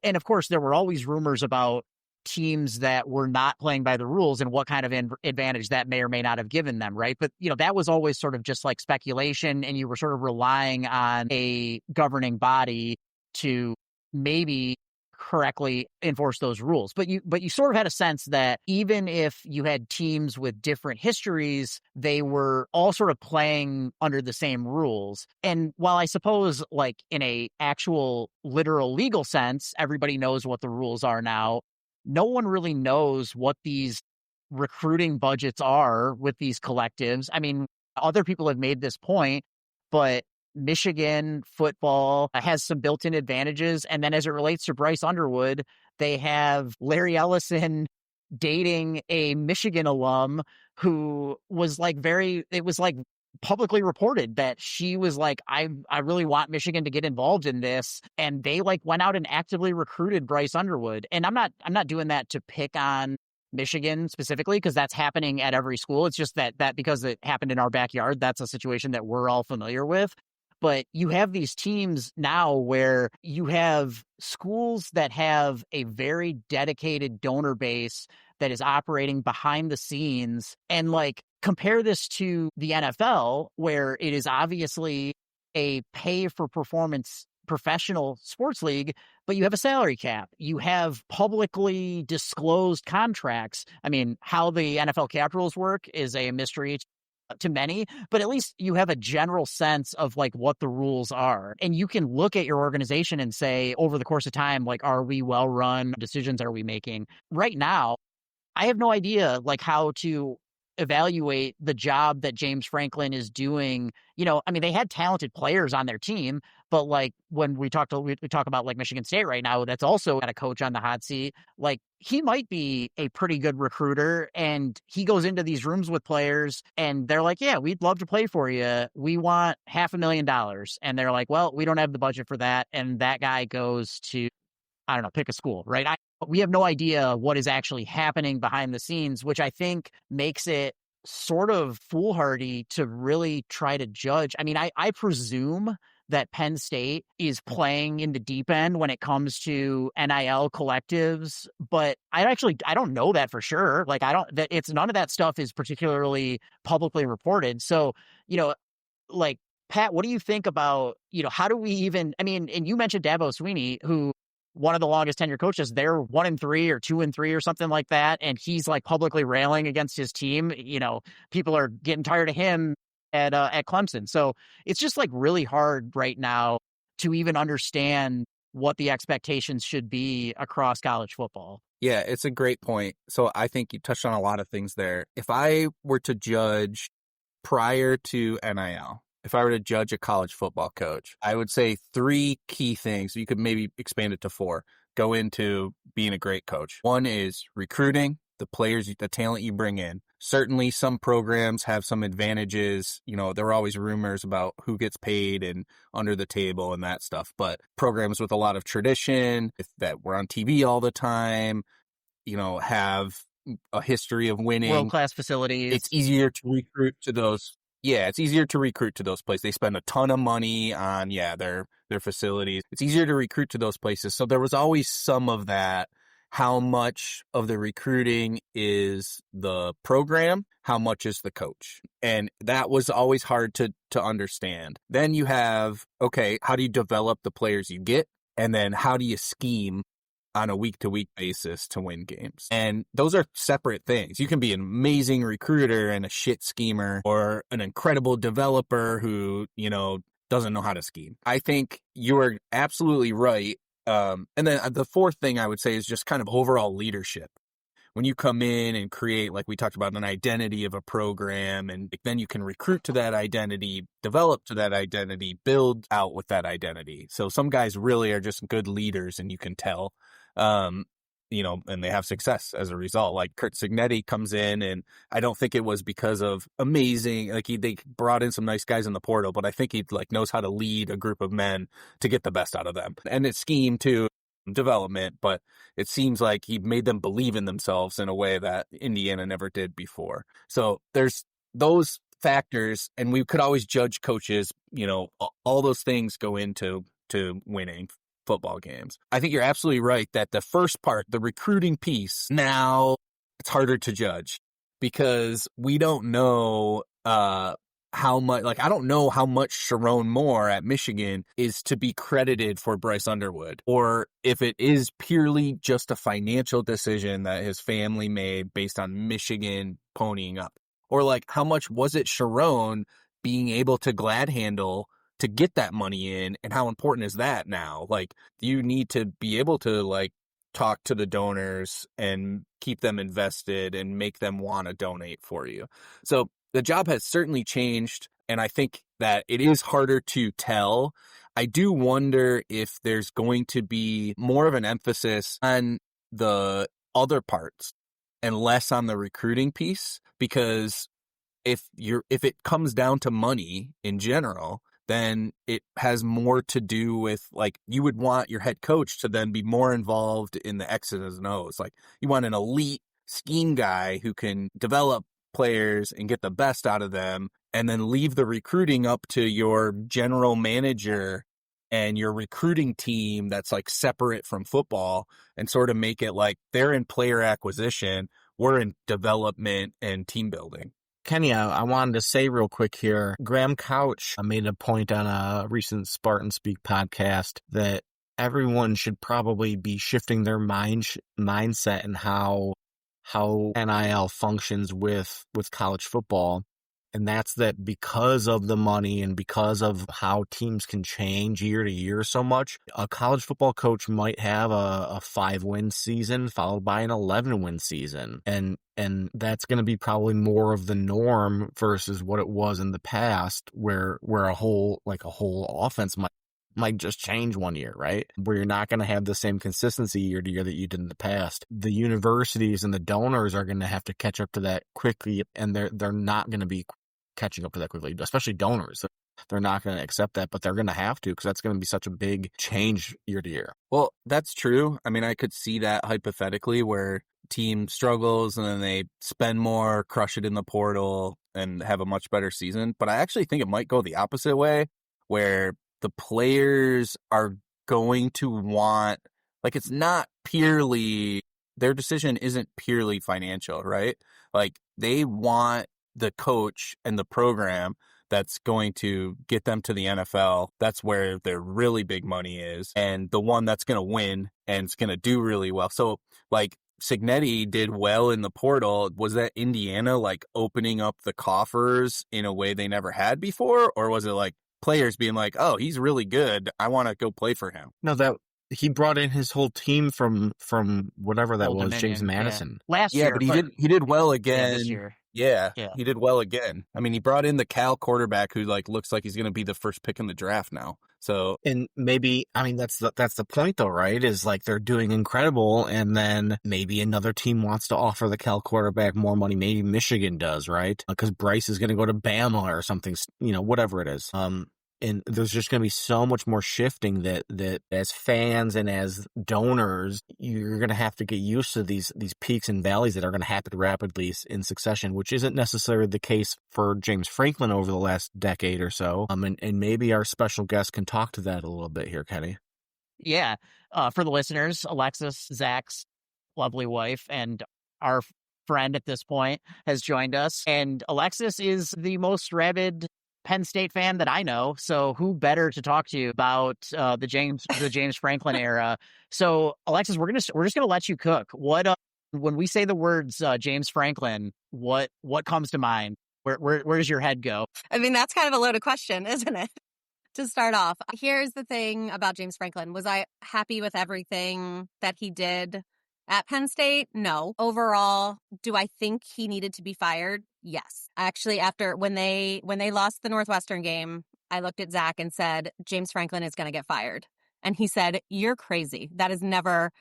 [SPEAKER 2] And of course, there were always rumors about teams that were not playing by the rules and what kind of advantage that may or may not have given them, right? But, that was always sort of just like speculation, and you were sort of relying on a governing body to maybe correctly enforce those rules. But you sort of had a sense that even if you had teams with different histories, they were all sort of playing under the same rules. And while I suppose like in a actual literal legal sense, everybody knows what the rules are now, no one really knows what these recruiting budgets are with these collectives. I mean, other people have made this point, but Michigan football has some built-in advantages. And then as it relates to Bryce Underwood, they have Larry Ellison dating a Michigan alum who was like it was like publicly reported that she was like, I really want Michigan to get involved in this. And they like went out and actively recruited Bryce Underwood. And I'm not doing that to pick on Michigan specifically, because that's happening at every school. It's just that because it happened in our backyard, that's a situation that we're all familiar with. But you have these teams now where you have schools that have a very dedicated donor base that is operating behind the scenes. And like, compare this to the NFL, where it is obviously a pay for performance professional sports league, but you have a salary cap. You have publicly disclosed contracts. I mean, how the NFL cap rules work is a mystery to many, but at least you have a general sense of like what the rules are. And you can look at your organization and say, over the course of time, like, are we well run? Decisions are we making? Right now, I have no idea like how to evaluate the job that James Franklin is doing. I mean, they had talented players on their team, but like when we talk about like Michigan State right now, that's also got a coach on the hot seat. Like he might be a pretty good recruiter, and he goes into these rooms with players and they're like, yeah, we'd love to play for you. We want $500,000. And they're like, well, we don't have the budget for that. And that guy goes to, I don't know, pick a school, right? We have no idea what is actually happening behind the scenes, which I think makes it sort of foolhardy to really try to judge. I mean, I presume that Penn State is playing in the deep end when it comes to NIL collectives, but I don't know that for sure. Like none of that stuff is particularly publicly reported. So, like Pat, what do you think about, how do we even, I mean, and you mentioned Dabo Swinney, who one of the longest tenure coaches, they're 1-3 or 2-3 or something like that. And he's like publicly railing against his team. People are getting tired of him at Clemson. So it's just like really hard right now to even understand what the expectations should be across college football.
[SPEAKER 4] Yeah, it's a great point. So I think you touched on a lot of things there. If I were to judge prior to NIL, if I were to judge a college football coach, I would say 3 key things. You could maybe expand it to 4. Go into being a great coach. 1 is recruiting, the players, the talent you bring in. Certainly some programs have some advantages. There are always rumors about who gets paid and under the table and that stuff. But programs with a lot of tradition, that were on TV all the time, have a history of winning.
[SPEAKER 2] World-class facilities.
[SPEAKER 4] It's easier to recruit to those. Yeah, it's easier to recruit to those places. They spend a ton of money on, their facilities. It's easier to recruit to those places. So there was always some of that. How much of the recruiting is the program? How much is the coach? And that was always hard to understand. Then you have, okay, how do you develop the players you get? And then how do you scheme on a week-to-week basis to win games? And those are separate things. You can be an amazing recruiter and a shit schemer, or an incredible developer who, doesn't know how to scheme. I think you are absolutely right. And then the 4th thing I would say is just kind of overall leadership. When you come in and create, like we talked about, an identity of a program, and then you can recruit to that identity, develop to that identity, build out with that identity. So some guys really are just good leaders, and you can tell, and they have success as a result. Like Kurt Signetti comes in, and I don't think it was because of amazing, like they brought in some nice guys in the portal, but I think he knows how to lead a group of men to get the best out of them. And it's scheme too, development, but it seems like he made them believe in themselves in a way that Indiana never did before. So there's those factors, and we could always judge coaches, all those things go into winning football games. I think you're absolutely right that the first part, the recruiting piece, now it's harder to judge because we don't know how much, I don't know how much Sharon Moore at Michigan is to be credited for Bryce Underwood, or if it is purely just a financial decision that his family made based on Michigan ponying up, or how much was it Sharon being able to glad handle to get that money in, and how important is that now? You need to be able to talk to the donors and keep them invested and make them want to donate for you. So the job has certainly changed, and I think that it is harder to tell. I do wonder if there's going to be more of an emphasis on the other parts and less on the recruiting piece, because if it comes down to money in general, then it has more to do with, you would want your head coach to then be more involved in the X's and O's. You want an elite scheme guy who can develop players and get the best out of them, and then leave the recruiting up to your general manager and your recruiting team that's separate from football, and sort of make it they're in player acquisition, we're in development and team building.
[SPEAKER 3] Kenny, I wanted to say real quick here, Graham Couch made a point on a recent Spartan Speak podcast that everyone should probably be shifting their mindset and how NIL functions with college football. And that's that because of the money and because of how teams can change year to year so much, a college football coach might have a 5-win season followed by an 11-win season. And that's going to be probably more of the norm versus what it was in the past where a whole offense might just change one year, right? Where you're not going to have the same consistency year to year that you did in the past. The universities and the donors are going to have to catch up to that quickly, and they're not going to be catching up to that quickly, especially donors. They're not going to accept that, but they're going to have to because that's going to be such a big change year to year.
[SPEAKER 4] Well, that's true. I mean, I could see that hypothetically where team struggles and then they spend more, crush it in the portal, and have a much better season. But I actually think it might go the opposite way, where the players are going to want, like, it's not purely, their decision isn't purely financial, right? Like, they want the coach and the program that's going to get them to the NFL. That's where their really big money is. And the one that's going to win and it's going to do really well. So, like, Cignetti did well in the portal. Was that Indiana, like, opening up the coffers in a way they never had before? Or was it, like, players being like, oh, he's really good, I want to go play for him?
[SPEAKER 3] No, that he brought in his whole team from whatever that
[SPEAKER 2] Old
[SPEAKER 3] was,
[SPEAKER 2] Dominion,
[SPEAKER 3] James Madison.
[SPEAKER 2] Yeah. Last
[SPEAKER 4] Yeah,
[SPEAKER 2] year.
[SPEAKER 4] but he did well again.
[SPEAKER 2] this year.
[SPEAKER 4] Yeah,
[SPEAKER 2] Yeah.
[SPEAKER 4] he did well again. I mean, he brought in the Cal quarterback who, like, looks like he's going to be the first pick in the draft now. So,
[SPEAKER 3] and maybe, I mean, that's the point though, right? Is like they're doing incredible, and then maybe another team wants to offer the Cal quarterback more money. Maybe Michigan does, right? Because Bryce is going to go to Bama or something, whatever it is. And there's just going to be so much more shifting that as fans and as donors, you're going to have to get used to these peaks and valleys that are going to happen rapidly in succession, which isn't necessarily the case for James Franklin over the last decade or so. And maybe our special guest can talk to that a little bit here, Kenny.
[SPEAKER 2] Yeah. For the listeners, Alexis, Zach's lovely wife, and our friend at this point has joined us. And Alexis is the most rabid Penn State fan that I know. So who better to talk to about the James Franklin era? So Alexis, we're just gonna let you cook. What when we say the words James Franklin, what comes to mind? Where does your head go?
[SPEAKER 1] I mean, that's kind of a loaded question, isn't it? To start off, here's the thing about James Franklin. Was I happy with everything that he did at Penn State? No. Overall, do I think he needed to be fired? Yes. Actually, after when they lost the Northwestern game, I looked at Zach and said, James Franklin is going to get fired. And he said, you're crazy. That is never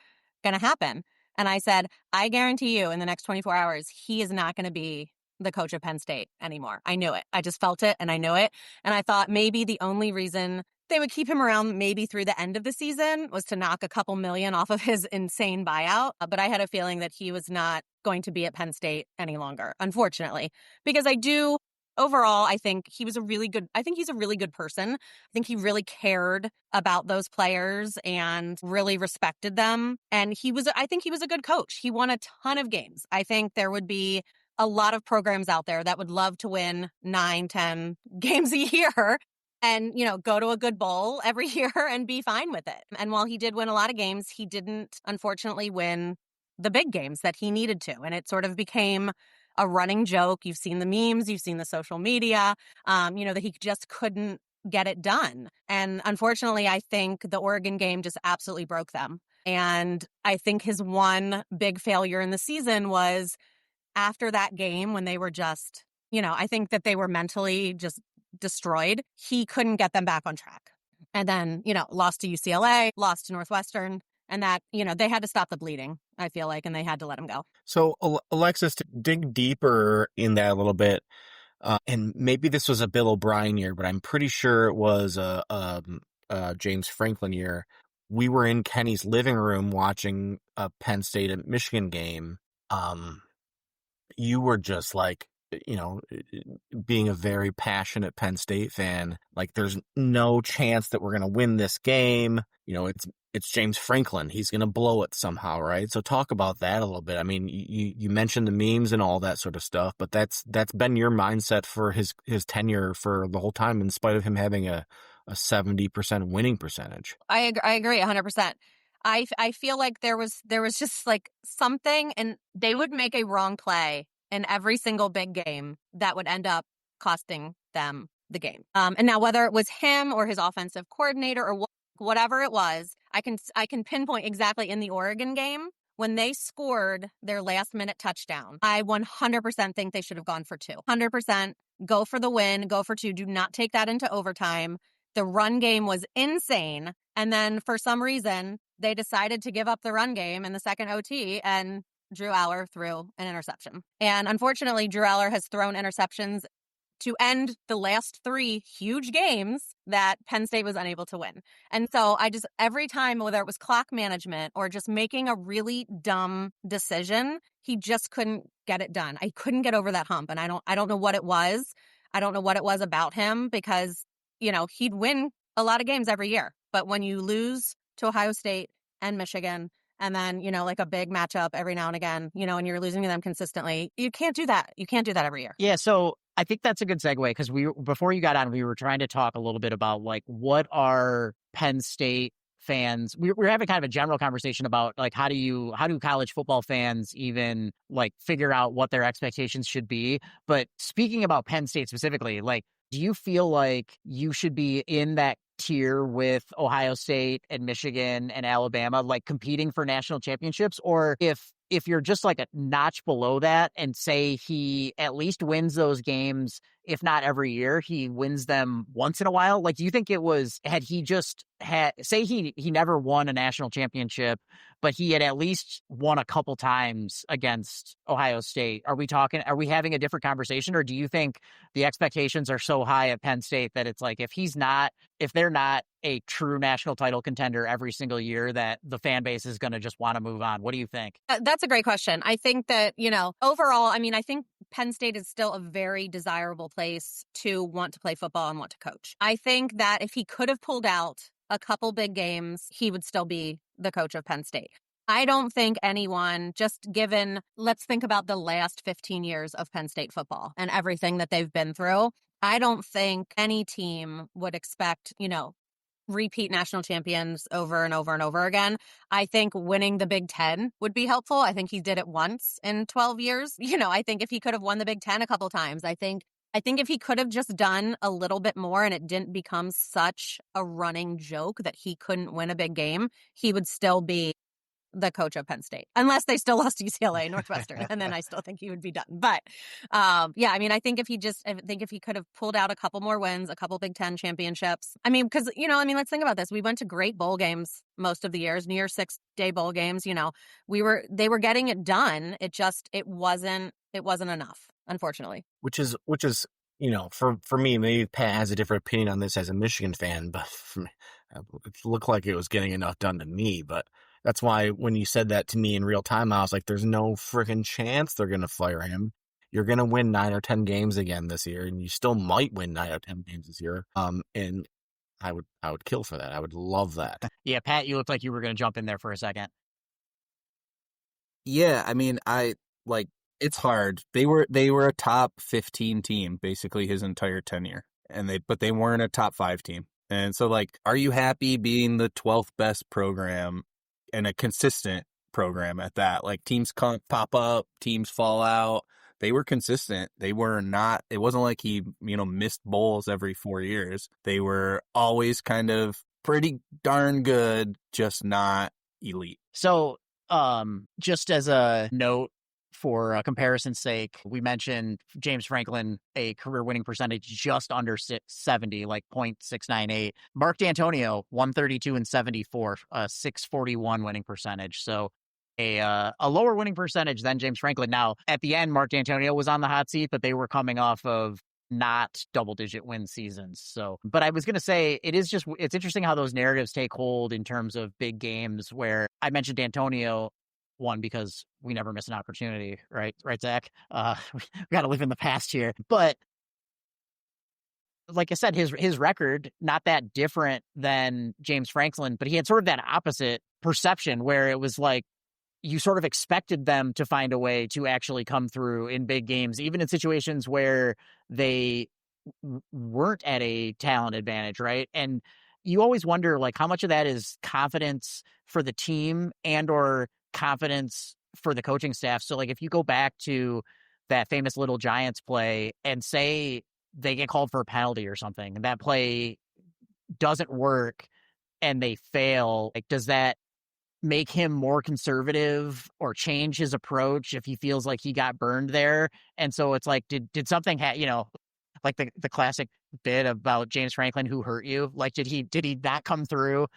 [SPEAKER 1] going to happen. And I said, I guarantee you in the next 24 hours, he is not going to be the coach of Penn State anymore. I knew it. I just felt it and I know it. And I thought maybe the only reason they would keep him around maybe through the end of the season was to knock a couple million off of his insane buyout. But I had a feeling that he was not going to be at Penn State any longer, unfortunately, because overall, I think he's a really good person. I think he really cared about those players and really respected them. And I think he was a good coach. He won a ton of games. I think there would be a lot of programs out there that would love to win 9, 10 games a year and, go to a good bowl every year and be fine with it. And while he did win a lot of games, he didn't, unfortunately, win the big games that he needed to. And it sort of became a running joke. You've seen the memes, you've seen the social media, that he just couldn't get it done. And unfortunately, I think the Oregon game just absolutely broke them. And I think his one big failure in the season was after that game when they were just, I think that they were mentally just destroyed. He couldn't get them back on track. And then, lost to UCLA, lost to Northwestern, and that, they had to stop the bleeding, I feel like, and they had to let him go.
[SPEAKER 3] So, Alexis, to dig deeper in that a little bit, and maybe this was a Bill O'Brien year, but I'm pretty sure it was a James Franklin year. We were in Kenny's living room watching a Penn State and Michigan game. You were just like, being a very passionate Penn State fan, like there's no chance that we're going to win this game. It's James Franklin. He's going to blow it somehow, right? So talk about that a little bit. I mean, you mentioned the memes and all that sort of stuff, but that's been your mindset for his tenure for the whole time, in spite of him having a 70% winning percentage.
[SPEAKER 1] I agree 100%. I feel like there was just like something, and they would make a wrong play in every single big game that would end up costing them the game. And now whether it was him or his offensive coordinator or whatever it was, I can pinpoint exactly in the Oregon game when they scored their last minute touchdown. I 100% think they should have gone for 2. 100% go for the win, go for 2. Do not take that into overtime. The run game was insane. And then for some reason, they decided to give up the run game in the second OT, and Drew Aller threw an interception. And unfortunately, Drew Aller has thrown interceptions to end the last 3 huge games that Penn State was unable to win. And so every time, whether it was clock management or just making a really dumb decision, he just couldn't get it done. I couldn't get over that hump. And I don't know what it was. I don't know what it was about him because, he'd win a lot of games every year. But when you lose to Ohio State and Michigan, and then, like a big matchup every now and again, and you're losing to them consistently, you can't do that. You can't do that every year.
[SPEAKER 2] Yeah, so I think that's a good segue because before you got on, we were trying to talk a little bit about like what are Penn State fans. We're having kind of a general conversation about like how do college football fans even like figure out what their expectations should be. But speaking about Penn State specifically, like, do you feel like you should be in that tier with Ohio State and Michigan and Alabama, like competing for national championships? Or if you're just like a notch below that and say he at least wins those games, if not every year, he wins them once in a while. Like, do you think say he never won a national championship, but he had at least won a couple times against Ohio State? Are we having a different conversation? Or do you think the expectations are so high at Penn State that it's like, if they're not a true national title contender every single year, that the fan base is going to just want to move on? What do you think?
[SPEAKER 1] That's a great question. I think that, overall, I think Penn State is still a very desirable place to want to play football and want to coach. I think that if he could have pulled out a couple big games, he would still be the coach of Penn State. I don't think anyone, let's think about the last 15 years of Penn State football and everything that they've been through. I don't think any team would expect, repeat national champions over and over and over again. I think winning the Big Ten would be helpful. I think he did it once in 12 years. I think if he could have won the Big Ten a couple times, I think if he could have just done a little bit more and it didn't become such a running joke that he couldn't win a big game, he would still be the coach of Penn State, unless they still lost to UCLA, Northwestern, and then I still think he would be done. But I think if he could have pulled out a couple more wins, a couple Big Ten championships. Because let's think about this. We went to great bowl games most of the years, New Year's 6-day bowl games. They were getting it done. It wasn't enough, unfortunately.
[SPEAKER 3] Which is for me, maybe Pat has a different opinion on this as a Michigan fan, but for me, it looked like it was getting enough done to me. But that's why when you said that to me in real time, I was like, there's no freaking chance they're going to fire him. You're going to win 9 or 10 games again this year, and you still might win 9 or 10 games this year. And I would kill for that. I would love that.
[SPEAKER 2] Yeah, Pat, you looked like you were going to jump in there for a second.
[SPEAKER 4] Yeah, it's hard. They were a top 15 team basically his entire tenure, but they weren't a top 5 team. And so, are you happy being the 12th best program and a consistent program at that? Teams pop up, teams fall out. They were consistent. They were not. It wasn't like he missed bowls every 4 years. They were always kind of pretty darn good, just not elite.
[SPEAKER 2] So, just as a note, for comparison's sake, we mentioned James Franklin, a career winning percentage just under 70, like 0.698. Mark D'Antonio, 132 and 74, 641 winning percentage. So a lower winning percentage than James Franklin. Now, at the end, Mark D'Antonio was on the hot seat, but they were coming off of not double-digit win seasons. So, but I was going to say, it's interesting how those narratives take hold in terms of big games, where I mentioned D'Antonio. One, because we never miss an opportunity, right, Zach? We got to live in the past here. But like I said, his record, not that different than James Franklin, but he had sort of that opposite perception where it was like you sort of expected them to find a way to actually come through in big games, even in situations where they weren't at a talent advantage, right? And you always wonder, how much of that is confidence for the team and or confidence for the coaching staff. So if you go back to that famous Little Giants play and say they get called for a penalty or something, and that play doesn't work and they fail, like, does that make him more conservative or change his approach if he feels like he got burned there? And so it's like, did something like the classic bit about James Franklin, who hurt you? Like, did he not come through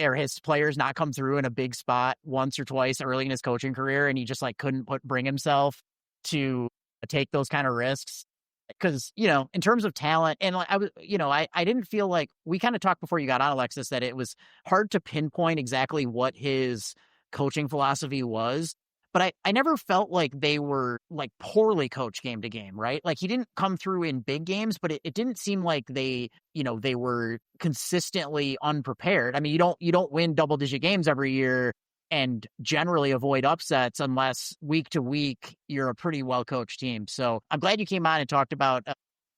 [SPEAKER 2] or his players not come through in a big spot once or twice early in his coaching career, and he just like couldn't bring himself to take those kind of risks? Because, in terms of talent, and like I didn't feel like, we kind of talked before you got on, Alexis, that it was hard to pinpoint exactly what his coaching philosophy was. But I never felt like they were like poorly coached game to game, right? Like, he didn't come through in big games, but it didn't seem like they were consistently unprepared. I mean, you don't win double digit games every year and generally avoid upsets unless week to week you're a pretty well coached team. So I'm glad you came on and talked about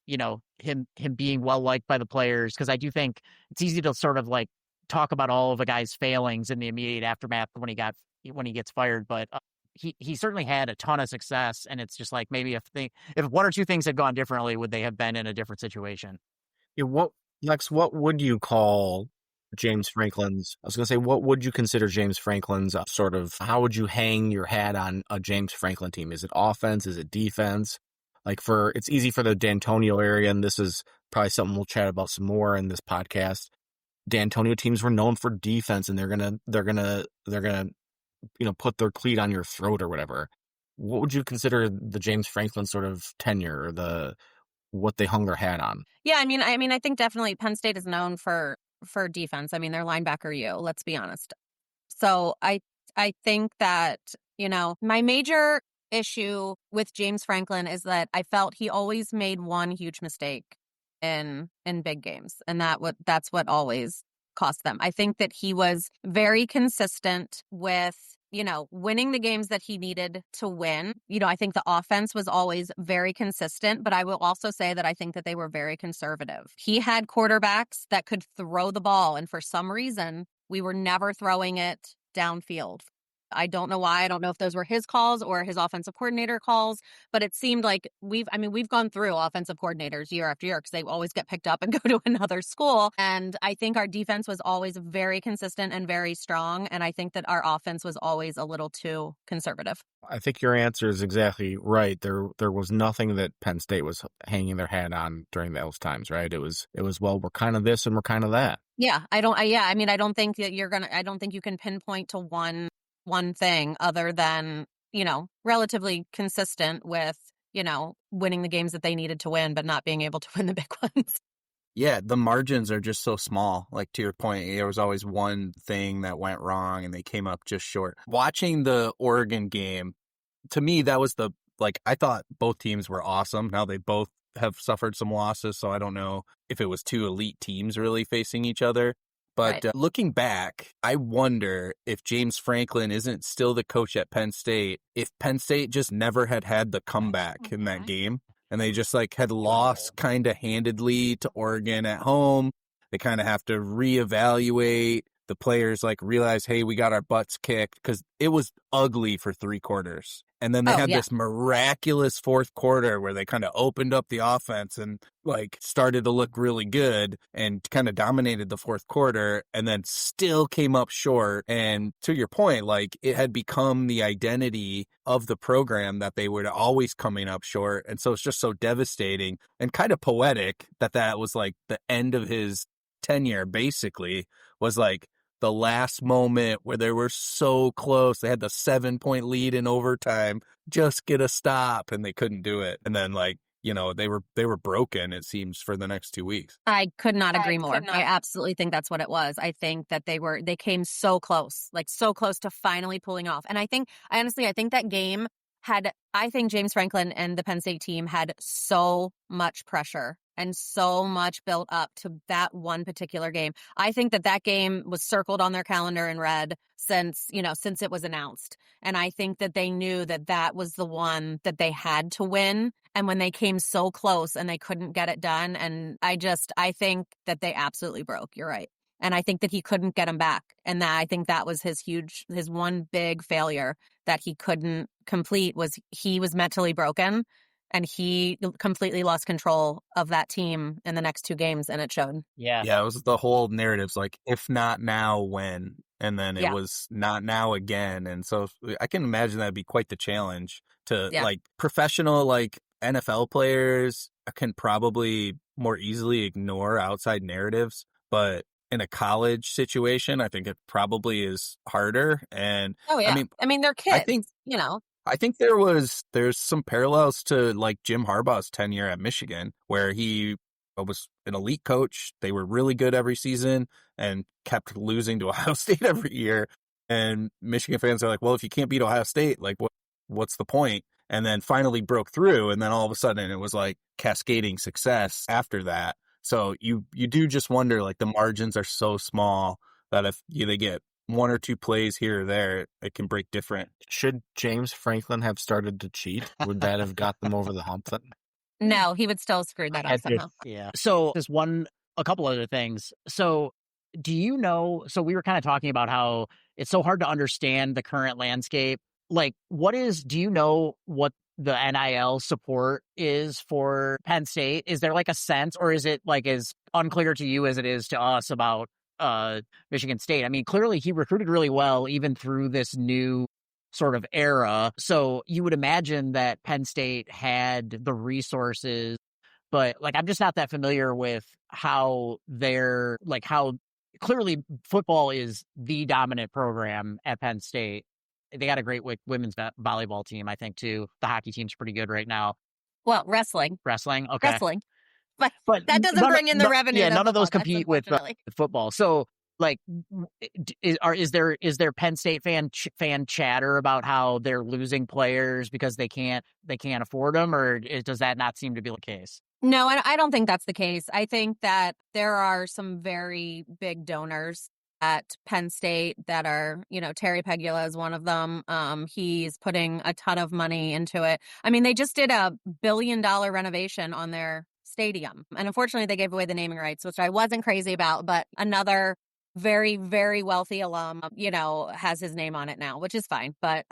[SPEAKER 2] him being well liked by the players, because I do think it's easy to sort of like talk about all of a guy's failings in the immediate aftermath when he gets fired, but he certainly had a ton of success, and it's just like, maybe if one or two things had gone differently, would they have been in a different situation?
[SPEAKER 3] Yeah, what would you call James Franklin's? I was going to say, what would you consider James Franklin's sort of, how would you hang your hat on a James Franklin team? Is it offense? Is it defense? Like, it's easy for the D'Antonio area, and this is probably something we'll chat about some more in this podcast. D'Antonio teams were known for defense, and they're gonna put their cleat on your throat or whatever. What would you consider the James Franklin sort of tenure, or what they hung their hat on?
[SPEAKER 1] Yeah, I mean, I think definitely Penn State is known for defense. I mean, they're linebacker you, let's be honest. So I think that, my major issue with James Franklin is that I felt he always made one huge mistake in big games, and that's what always cost them. I think that he was very consistent with winning the games that he needed to win. I think the offense was always very consistent, but I will also say that I think that they were very conservative. He had quarterbacks that could throw the ball, and for some reason, we were never throwing it downfield. I don't know why. I don't know if those were his calls or his offensive coordinator calls, but it seemed like we've gone through offensive coordinators year after year because they always get picked up and go to another school. And I think our defense was always very consistent and very strong. And I think that our offense was always a little too conservative.
[SPEAKER 3] I think your answer is exactly right. There was nothing that Penn State was hanging their hat on during those times, right? It was, well, we're kind of this and we're kind of that.
[SPEAKER 1] Yeah, I don't think that I don't think you can pinpoint to one thing other than, relatively consistent with, winning the games that they needed to win, but not being able to win the big ones.
[SPEAKER 4] Yeah, the margins are just so small. Like, to your point, there was always one thing that went wrong and they came up just short. Watching the Oregon game, to me, that was I thought both teams were awesome. Now they both have suffered some losses, so I don't know if it was two elite teams really facing each other. But
[SPEAKER 1] Right.
[SPEAKER 4] Looking back, I wonder if James Franklin isn't still the coach at Penn State, if Penn State just never had the comeback in that game, and they just had lost kind of handedly to Oregon at home. They kind of have to reevaluate. The players realize, hey, we got our butts kicked, because it was ugly for 3 quarters. And then they had this miraculous fourth quarter where they kind of opened up the offense and started to look really good and kind of dominated the fourth quarter, and then still came up short. And to your point, it had become the identity of the program that they were always coming up short. And so it's just so devastating and kind of poetic that was the end of his tenure, basically, was the last moment where they were so close. They had the 7-point lead in overtime, just get a stop, and they couldn't do it. And then they were broken, it seems, for the next 2 weeks.
[SPEAKER 1] I could not agree more. I absolutely think that's what it was. I think that they came so close, so close to finally pulling off. And I think that game I think James Franklin and the Penn State team had so much pressure and so much built up to that one particular game. I think that game was circled on their calendar in red since it was announced. And I think that they knew that was the one that they had to win. And when they came so close and they couldn't get it done, and I think that they absolutely broke. You're right. And I think that he couldn't get him back. And I think that was his one big failure that he couldn't complete, was he was mentally broken. And he completely lost control of that team in the next 2 games, and it showed.
[SPEAKER 2] Yeah.
[SPEAKER 4] Yeah, it was the whole narrative's like, if not now, when? And then it
[SPEAKER 1] Yeah.
[SPEAKER 4] was not now again. And so I can imagine that'd be quite the challenge to
[SPEAKER 1] Yeah.
[SPEAKER 4] like professional, like NFL players can probably more easily ignore outside narratives. But in a college situation, I think it probably is harder. And
[SPEAKER 1] Oh,
[SPEAKER 4] I
[SPEAKER 1] yeah.
[SPEAKER 4] mean,
[SPEAKER 1] I mean, they're
[SPEAKER 4] I
[SPEAKER 1] kids,
[SPEAKER 4] think
[SPEAKER 1] you know?
[SPEAKER 4] I think there's some parallels to like Jim Harbaugh's tenure at Michigan, where he was an elite coach. They were really good every season and kept losing to Ohio State every year. And Michigan fans are like, well, if you can't beat Ohio State, like what's the point? And then finally broke through, and then all of a sudden it was like cascading success after that. So you do just wonder, like the margins are so small that if they get 1 or 2 plays here or there, it can break different.
[SPEAKER 3] Should James Franklin have started to cheat? Would that have got them over the hump then?
[SPEAKER 1] No, he would still screw that up somehow.
[SPEAKER 2] Yeah. So a couple other things. So do you know, so we were kind of talking about how it's so hard to understand the current landscape. Like do you know what the NIL support is for Penn State? Is there like a sense, or is it like as unclear to you as it is to us about Michigan State? I mean, clearly he recruited really well even through this new sort of era. So you would imagine that Penn State had the resources, but like I'm just not that familiar with how clearly football is the dominant program at Penn State. They got a great women's volleyball team, I think, too. The hockey team's pretty good right now.
[SPEAKER 1] Well, wrestling.
[SPEAKER 2] Okay.
[SPEAKER 1] Wrestling. But
[SPEAKER 2] But
[SPEAKER 1] that doesn't bring in the revenue.
[SPEAKER 2] Yeah,
[SPEAKER 1] that
[SPEAKER 2] none of those
[SPEAKER 1] football does,
[SPEAKER 2] compete with
[SPEAKER 1] unfortunately.
[SPEAKER 2] football. So, like, is there Penn State fan chatter about how they're losing players because they can't afford them, or does that not seem to be the case?
[SPEAKER 1] No, I don't think that's the case. I think that there are some very big donors at Penn State that are, Terry Pegula is one of them. He's putting a ton of money into it. I mean, they just did a $1 billion renovation on their stadium. And unfortunately, they gave away the naming rights, which I wasn't crazy about. But another very, very wealthy alum, has his name on it now, which is fine. But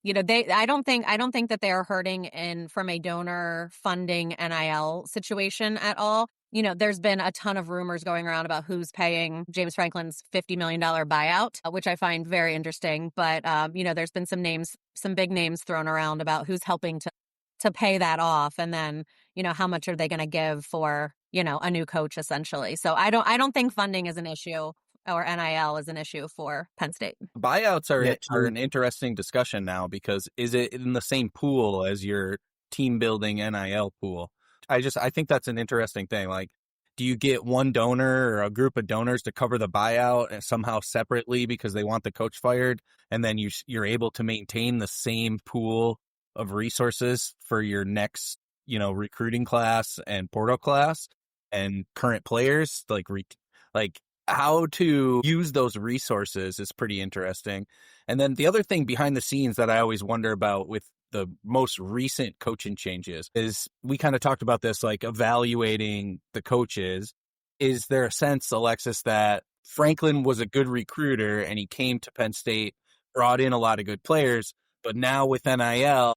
[SPEAKER 1] I don't think that they're hurting from a donor funding NIL situation at all. There's been a ton of rumors going around about who's paying James Franklin's $50 million buyout, which I find very interesting. But, there's been some big names thrown around about who's helping to pay that off. And then, how much are they going to give for, a new coach essentially. So I don't think funding is an issue, or NIL is an issue for Penn State.
[SPEAKER 4] Buyouts are an interesting discussion now, because is it in the same pool as your team building NIL pool? I think that's an interesting thing. Like, do you get one donor or a group of donors to cover the buyout and somehow separately because they want the coach fired, and then you're able to maintain the same pool of resources for your next, recruiting class and portal class and current players? Like how to use those resources is pretty interesting. And then the other thing behind the scenes that I always wonder about with the most recent coaching changes is, we kind of talked about this, like evaluating the coaches. Is there a sense, Alexis, that Franklin was a good recruiter and he came to Penn State, brought in a lot of good players, but now with NIL,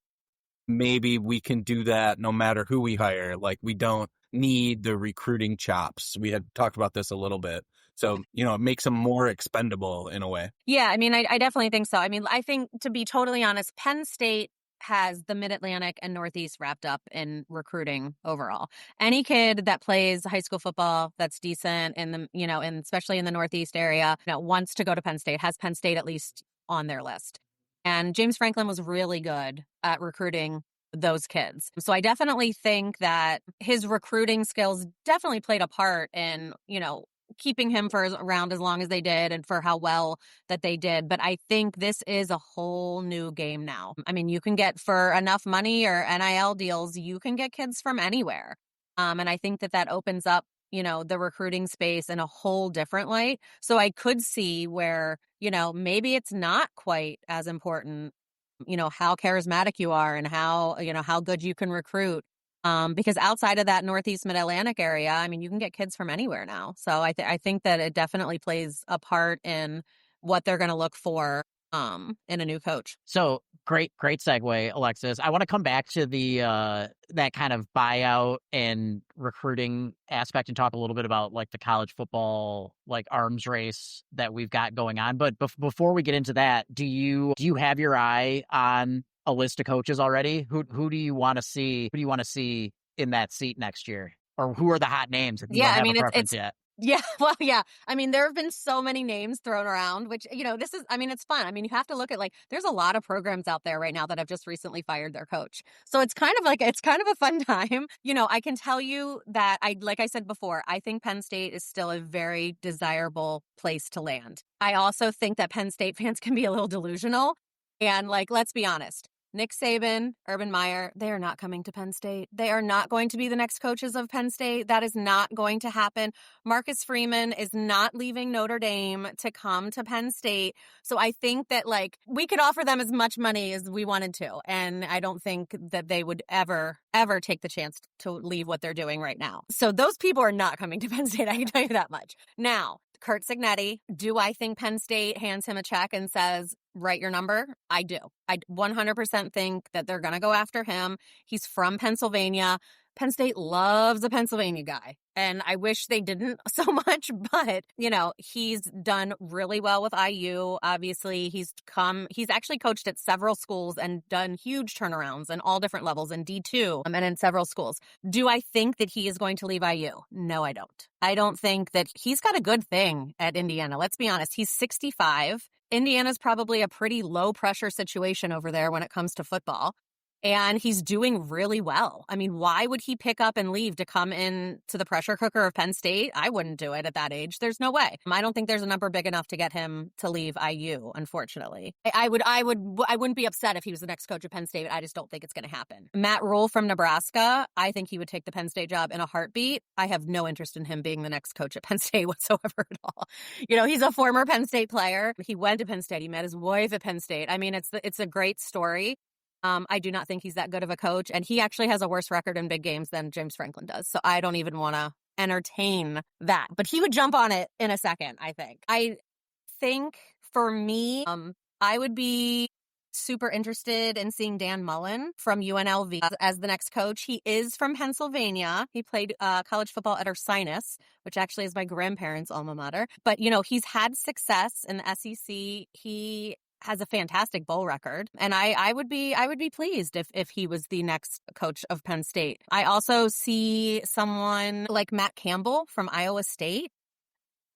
[SPEAKER 4] maybe we can do that no matter who we hire? Like, we don't need the recruiting chops. We had talked about this a little bit. So, it makes them more expendable in a way.
[SPEAKER 1] Yeah, I mean, I definitely think so. I mean, I think, to be totally honest, Penn State has the Mid-Atlantic and Northeast wrapped up in recruiting overall. Any kid that plays high school football that's decent in the, and especially in the Northeast area, wants to go to Penn State, has Penn State at least on their list. And James Franklin was really good at recruiting those kids. So I definitely think that his recruiting skills definitely played a part in, keeping him around as long as they did and for how well that they did. But I think this is a whole new game now. I mean, you can get, for enough money or NIL deals, you can get kids from anywhere. And I think that opens up, the recruiting space in a whole different light. So I could see where, maybe it's not quite as important, how charismatic you are and how good you can recruit. Because outside of that Northeast Mid-Atlantic area, I mean, you can get kids from anywhere now. So I think that it definitely plays a part in what they're going to look for in a new coach.
[SPEAKER 2] So great segue, Alexis. I want to come back to the that kind of buyout and recruiting aspect and talk a little bit about like the college football like arms race that we've got going on. But before we get into that, do you have your eye on a list of coaches already? Who do you want to see? Who do you want to see in that seat next year? Or who are the hot names if you don't have a preference yet?
[SPEAKER 1] Yeah, well, yeah. I mean, there have been so many names thrown around, which, this is, I mean, it's fun. I mean, you have to look at there's a lot of programs out there right now that have just recently fired their coach. So it's kind of a fun time. I can tell you that like I said before, I think Penn State is still a very desirable place to land. I also think that Penn State fans can be a little delusional. And let's be honest. Nick Saban, Urban Meyer, they are not coming to Penn State. They are not going to be the next coaches of Penn State. That is not going to happen. Marcus Freeman is not leaving Notre Dame to come to Penn State. So I think that we could offer them as much money as we wanted to. And I don't think that they would ever take the chance to leave what they're doing right now. So those people are not coming to Penn State. I can tell you that much. Now, Kurt Cignetti, do I think Penn State hands him a check and says, write your number? I do. I 100% think that they're going to go after him. He's from Pennsylvania. Penn State loves a Pennsylvania guy. And I wish they didn't so much, but, he's done really well with IU. Obviously, he's actually coached at several schools and done huge turnarounds in all different levels in D2 and in several schools. Do I think that he is going to leave IU? No, I don't. I don't think that he's got a good thing at Indiana. Let's be honest. He's 65. Indiana's probably a pretty low pressure situation over there when it comes to football. And he's doing really well. I mean, why would he pick up and leave to come in to the pressure cooker of Penn State? I wouldn't do it at that age. There's no way. I don't think there's a number big enough to get him to leave IU, unfortunately. I wouldn't be upset if he was the next coach of Penn State. I just don't think it's going to happen. Matt Rule from Nebraska, I think he would take the Penn State job in a heartbeat. I have no interest in him being the next coach at Penn State whatsoever at all. He's a former Penn State player. He went to Penn State. He met his wife at Penn State. I mean, it's a great story. I do not think he's that good of a coach, and he actually has a worse record in big games than James Franklin does. So I don't even want to entertain that. But he would jump on it in a second, I think. I think for me, I would be super interested in seeing Dan Mullen from UNLV as the next coach. He is from Pennsylvania. He played college football at Ursinus, which actually is my grandparents' alma mater. But, he's had success in the SEC. He has a fantastic bowl record. And I would be pleased if he was the next coach of Penn State. I also see someone like Matt Campbell from Iowa State.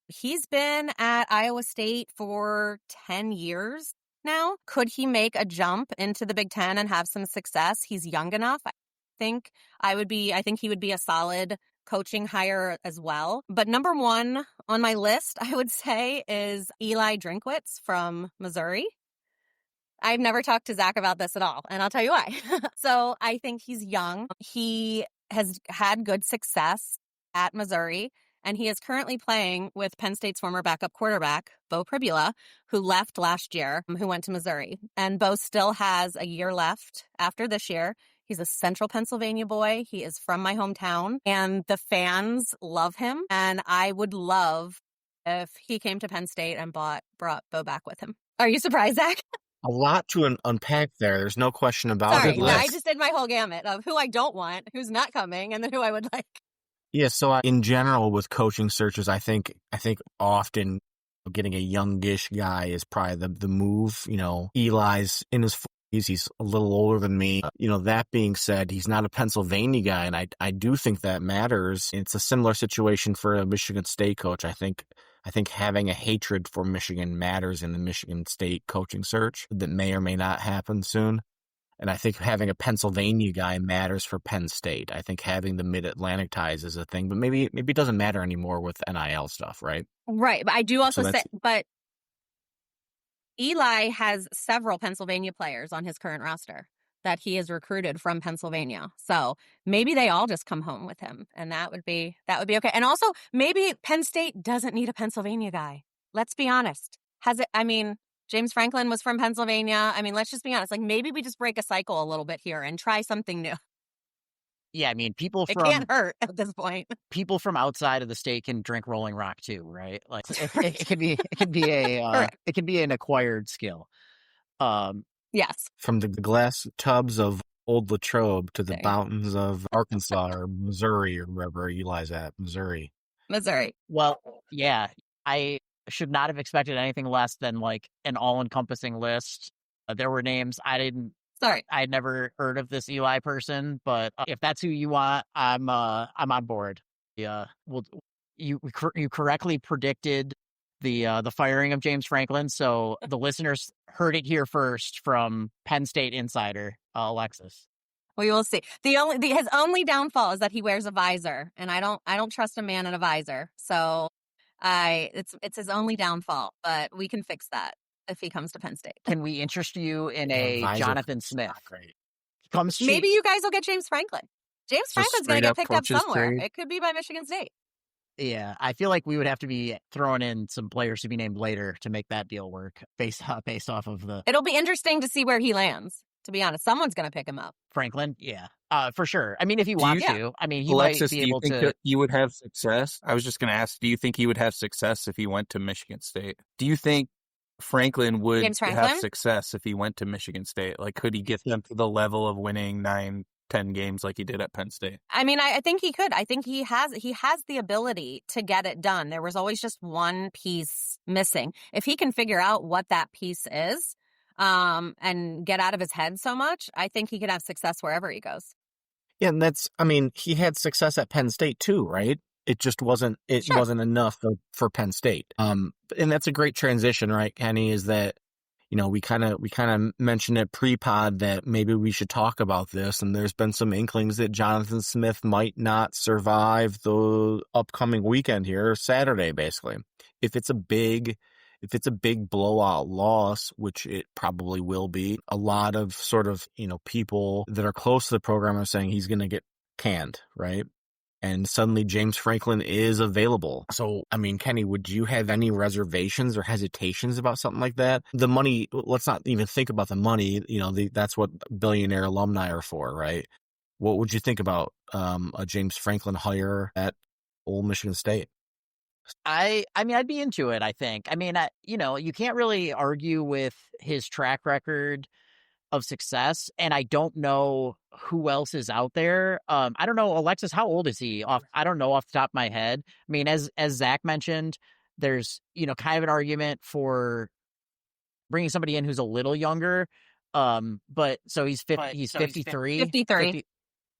[SPEAKER 1] He's been at Iowa State for 10 years now. Could he make a jump into the Big Ten and have some success? He's young enough. I think he would be a solid coaching hire as well. But number one on my list, I would say, is Eli Drinkwitz from Missouri. I've never talked to Zach about this at all, and I'll tell you why. So I think he's young. He has had good success at Missouri, and he is currently playing with Penn State's former backup quarterback, Bo Pribula, who left last year, who went to Missouri. And Bo still has a year left after this year. He's a Central Pennsylvania boy. He is from my hometown, and the fans love him. And I would love if he came to Penn State and brought Bo back with him. Are you surprised, Zach?
[SPEAKER 3] A lot to unpack there. There's no question about it.
[SPEAKER 1] Sorry, I just did my whole gamut of who I don't want, who's not coming, and then who I would like.
[SPEAKER 3] Yeah, so in general with coaching searches, I think often getting a youngish guy is probably the move. Eli's in his 40s. He's a little older than me. That being said, he's not a Pennsylvania guy, and I do think that matters. It's a similar situation for a Michigan State coach. I think having a hatred for Michigan matters in the Michigan State coaching search that may or may not happen soon. And I think having a Pennsylvania guy matters for Penn State. I think having the Mid-Atlantic ties is a thing, but maybe it doesn't matter anymore with NIL stuff, right?
[SPEAKER 1] Right, but I do also say, but Eli has several Pennsylvania players on his current roster that he has recruited from Pennsylvania. So maybe they all just come home with him, and that would be okay. And also, maybe Penn State doesn't need a Pennsylvania guy. Let's be honest. James Franklin was from Pennsylvania. Let's just be honest. Maybe we just break a cycle a little bit here and try something new.
[SPEAKER 2] Yeah,
[SPEAKER 1] it can't hurt at this point.
[SPEAKER 2] People from outside of the state can drink Rolling Rock too, right? It can be an acquired skill.
[SPEAKER 1] Yes.
[SPEAKER 3] From the glass tubs of Old Latrobe to the
[SPEAKER 1] There.
[SPEAKER 3] mountains of Arkansas or Missouri or wherever Eli's at, Missouri.
[SPEAKER 1] Missouri.
[SPEAKER 2] Well, yeah, I should not have expected anything less than like an all-encompassing list. There were names
[SPEAKER 1] Sorry.
[SPEAKER 2] I'd never heard of this Eli person, but if that's who you want, I'm on board. Yeah, well, you correctly predicted the firing of James Franklin, so the listeners heard it here first from Penn State insider Alexis.
[SPEAKER 1] We will see. His only downfall is that he wears a visor, and I don't trust a man in a visor. So it's his only downfall, but we can fix that if he comes to Penn State.
[SPEAKER 2] Can we interest you in a Jonathan Smith?
[SPEAKER 3] Great.
[SPEAKER 2] Comes cheap.
[SPEAKER 1] Maybe you guys will get James Franklin. James Franklin's going to get picked up somewhere. It could be by Michigan State.
[SPEAKER 2] Yeah, I feel like we would have to be throwing in some players to be named later to make that deal work based off of the
[SPEAKER 1] It'll be interesting to see where he lands. To be honest, someone's going to pick him up.
[SPEAKER 2] Franklin. Yeah, for sure. I mean, if he wants to, I mean, he
[SPEAKER 4] Alexis,
[SPEAKER 2] might be able
[SPEAKER 4] do you think
[SPEAKER 2] to.
[SPEAKER 4] that he would have success? I was just going to ask, do you think he would have success if he went to Michigan State? Do you think Franklin would have success if he went to Michigan State? Like, could he get them to the level of winning 9-10 games like he did at Penn State?
[SPEAKER 1] I mean, I think he could. I think he has the ability to get it done. There was always just one piece missing. If he can figure out what that piece is, and get out of his head so much, I think he could have success wherever he goes.
[SPEAKER 3] Yeah, and he had success at Penn State too, right? It just wasn't enough for Penn State. And that's a great transition, right, Kenny, is that, we kind of mentioned it pre-pod that maybe we should talk about this, and there's been some inklings that Jonathan Smith might not survive the upcoming weekend here, Saturday, basically. If it's a big blowout loss, which it probably will be, a lot of sort of, people that are close to the program are saying he's going to get canned, right? And suddenly James Franklin is available. So, I mean, Kenny, would you have any reservations or hesitations about something like that? The money, let's not even think about the money. That's what billionaire alumni are for, right? What would you think about a James Franklin hire at Old Michigan State?
[SPEAKER 2] I mean, I'd be into it, I think. I mean, you can't really argue with his track record of success, and I don't know who else is out there. I don't know, Alexis, how old is he? I don't know off the top of my head. I mean, as Zach mentioned, there's, kind of an argument for bringing somebody in who's a little younger. But so he's 53.
[SPEAKER 1] 53.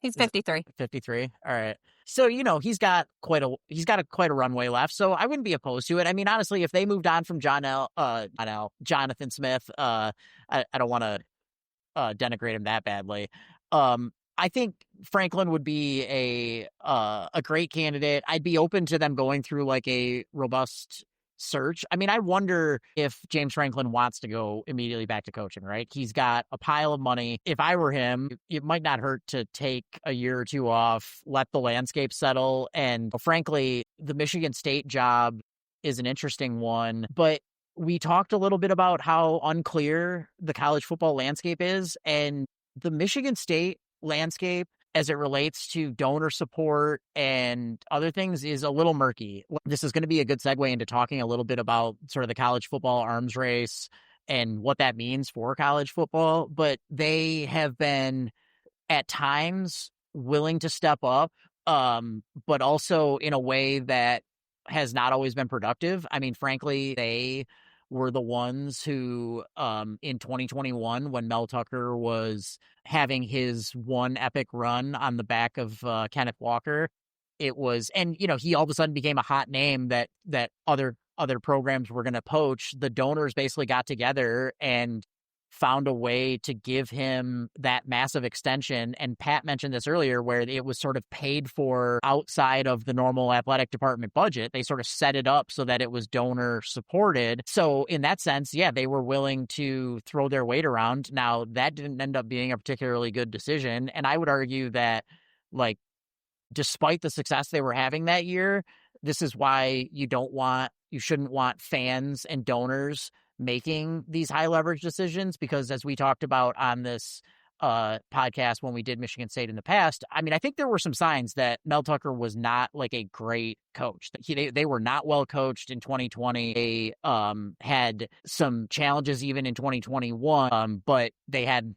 [SPEAKER 1] He's 53.
[SPEAKER 2] 53. All right. So, he's got quite a runway left. So I wouldn't be opposed to it. I mean, honestly, if they moved on from Jonathan Smith, I don't want to denigrate him that badly. I think Franklin would be a great candidate. I'd be open to them going through like a robust search. I mean, I wonder if James Franklin wants to go immediately back to coaching, right? He's got a pile of money. If I were him, it might not hurt to take a year or two off, let the landscape settle. And frankly, the Michigan State job is an interesting one, but we talked a little bit about how unclear the college football landscape is, and the Michigan State landscape as it relates to donor support and other things is a little murky. This is going to be a good segue into talking a little bit about sort of the college football arms race and what that means for college football, but they have been at times willing to step up, but also in a way that has not always been productive. I mean, frankly, they were the ones who, in 2021, when Mel Tucker was having his one epic run on the back of Kenneth Walker, it was, and he all of a sudden became a hot name that other programs were going to poach. The donors basically got together and found a way to give him that massive extension. And Pat mentioned this earlier, where it was sort of paid for outside of the normal athletic department budget. They sort of set it up so that it was donor supported. So in that sense, yeah, they were willing to throw their weight around. Now, that didn't end up being a particularly good decision. And I would argue that, like, despite the success they were having that year, this is why you shouldn't want fans and donors making these high leverage decisions, because as we talked about on this podcast when we did Michigan State in the past, I mean, I think there were some signs that Mel Tucker was not like a great coach. They were not well coached in 2020. They had some challenges even in 2021, but they had,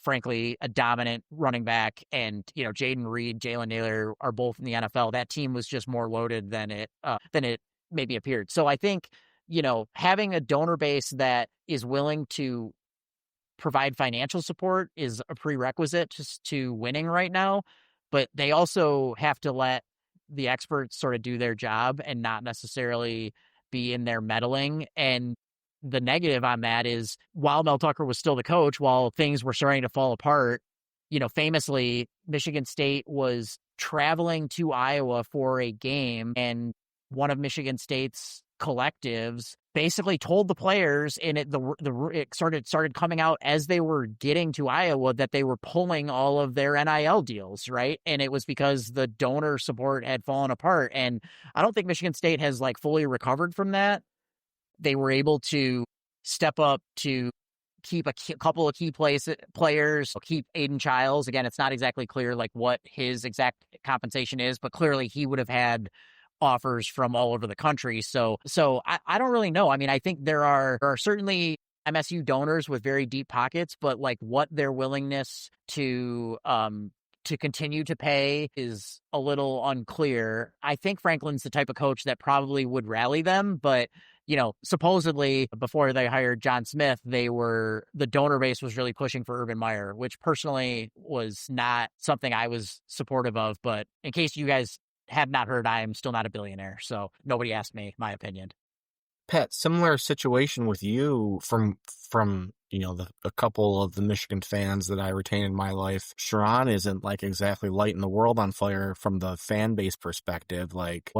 [SPEAKER 2] frankly, a dominant running back, and Jaden Reed, Jalen Naylor are both in the NFL. That team was just more loaded than it maybe appeared. So I think having a donor base that is willing to provide financial support is a prerequisite to winning right now, but they also have to let the experts sort of do their job and not necessarily be in there meddling. And the negative on that is, while Mel Tucker was still the coach, while things were starting to fall apart, famously, Michigan State was traveling to Iowa for a game, and one of Michigan State's collectives basically told the players, and it started coming out as they were getting to Iowa, that they were pulling all of their NIL deals, right? And it was because the donor support had fallen apart. And I don't think Michigan State has like fully recovered from that. They were able to step up to keep a couple of key players, keep Aiden Childs. Again, it's not exactly clear like what his exact compensation is, but clearly he would have had offers from all over the country. So I don't really know. I mean, I think there are certainly MSU donors with very deep pockets, but like what their willingness to continue to pay is a little unclear. I think Franklin's the type of coach that probably would rally them, but supposedly before they hired John Smith, the donor base was really pushing for Urban Meyer, which personally was not something I was supportive of. But in case you guys have not heard, I am still not a billionaire, so nobody asked me my opinion.
[SPEAKER 3] Pat, similar situation with you from a couple of the Michigan fans that I retain in my life. Sharon isn't like exactly lighting the world on fire from the fan base perspective. Like,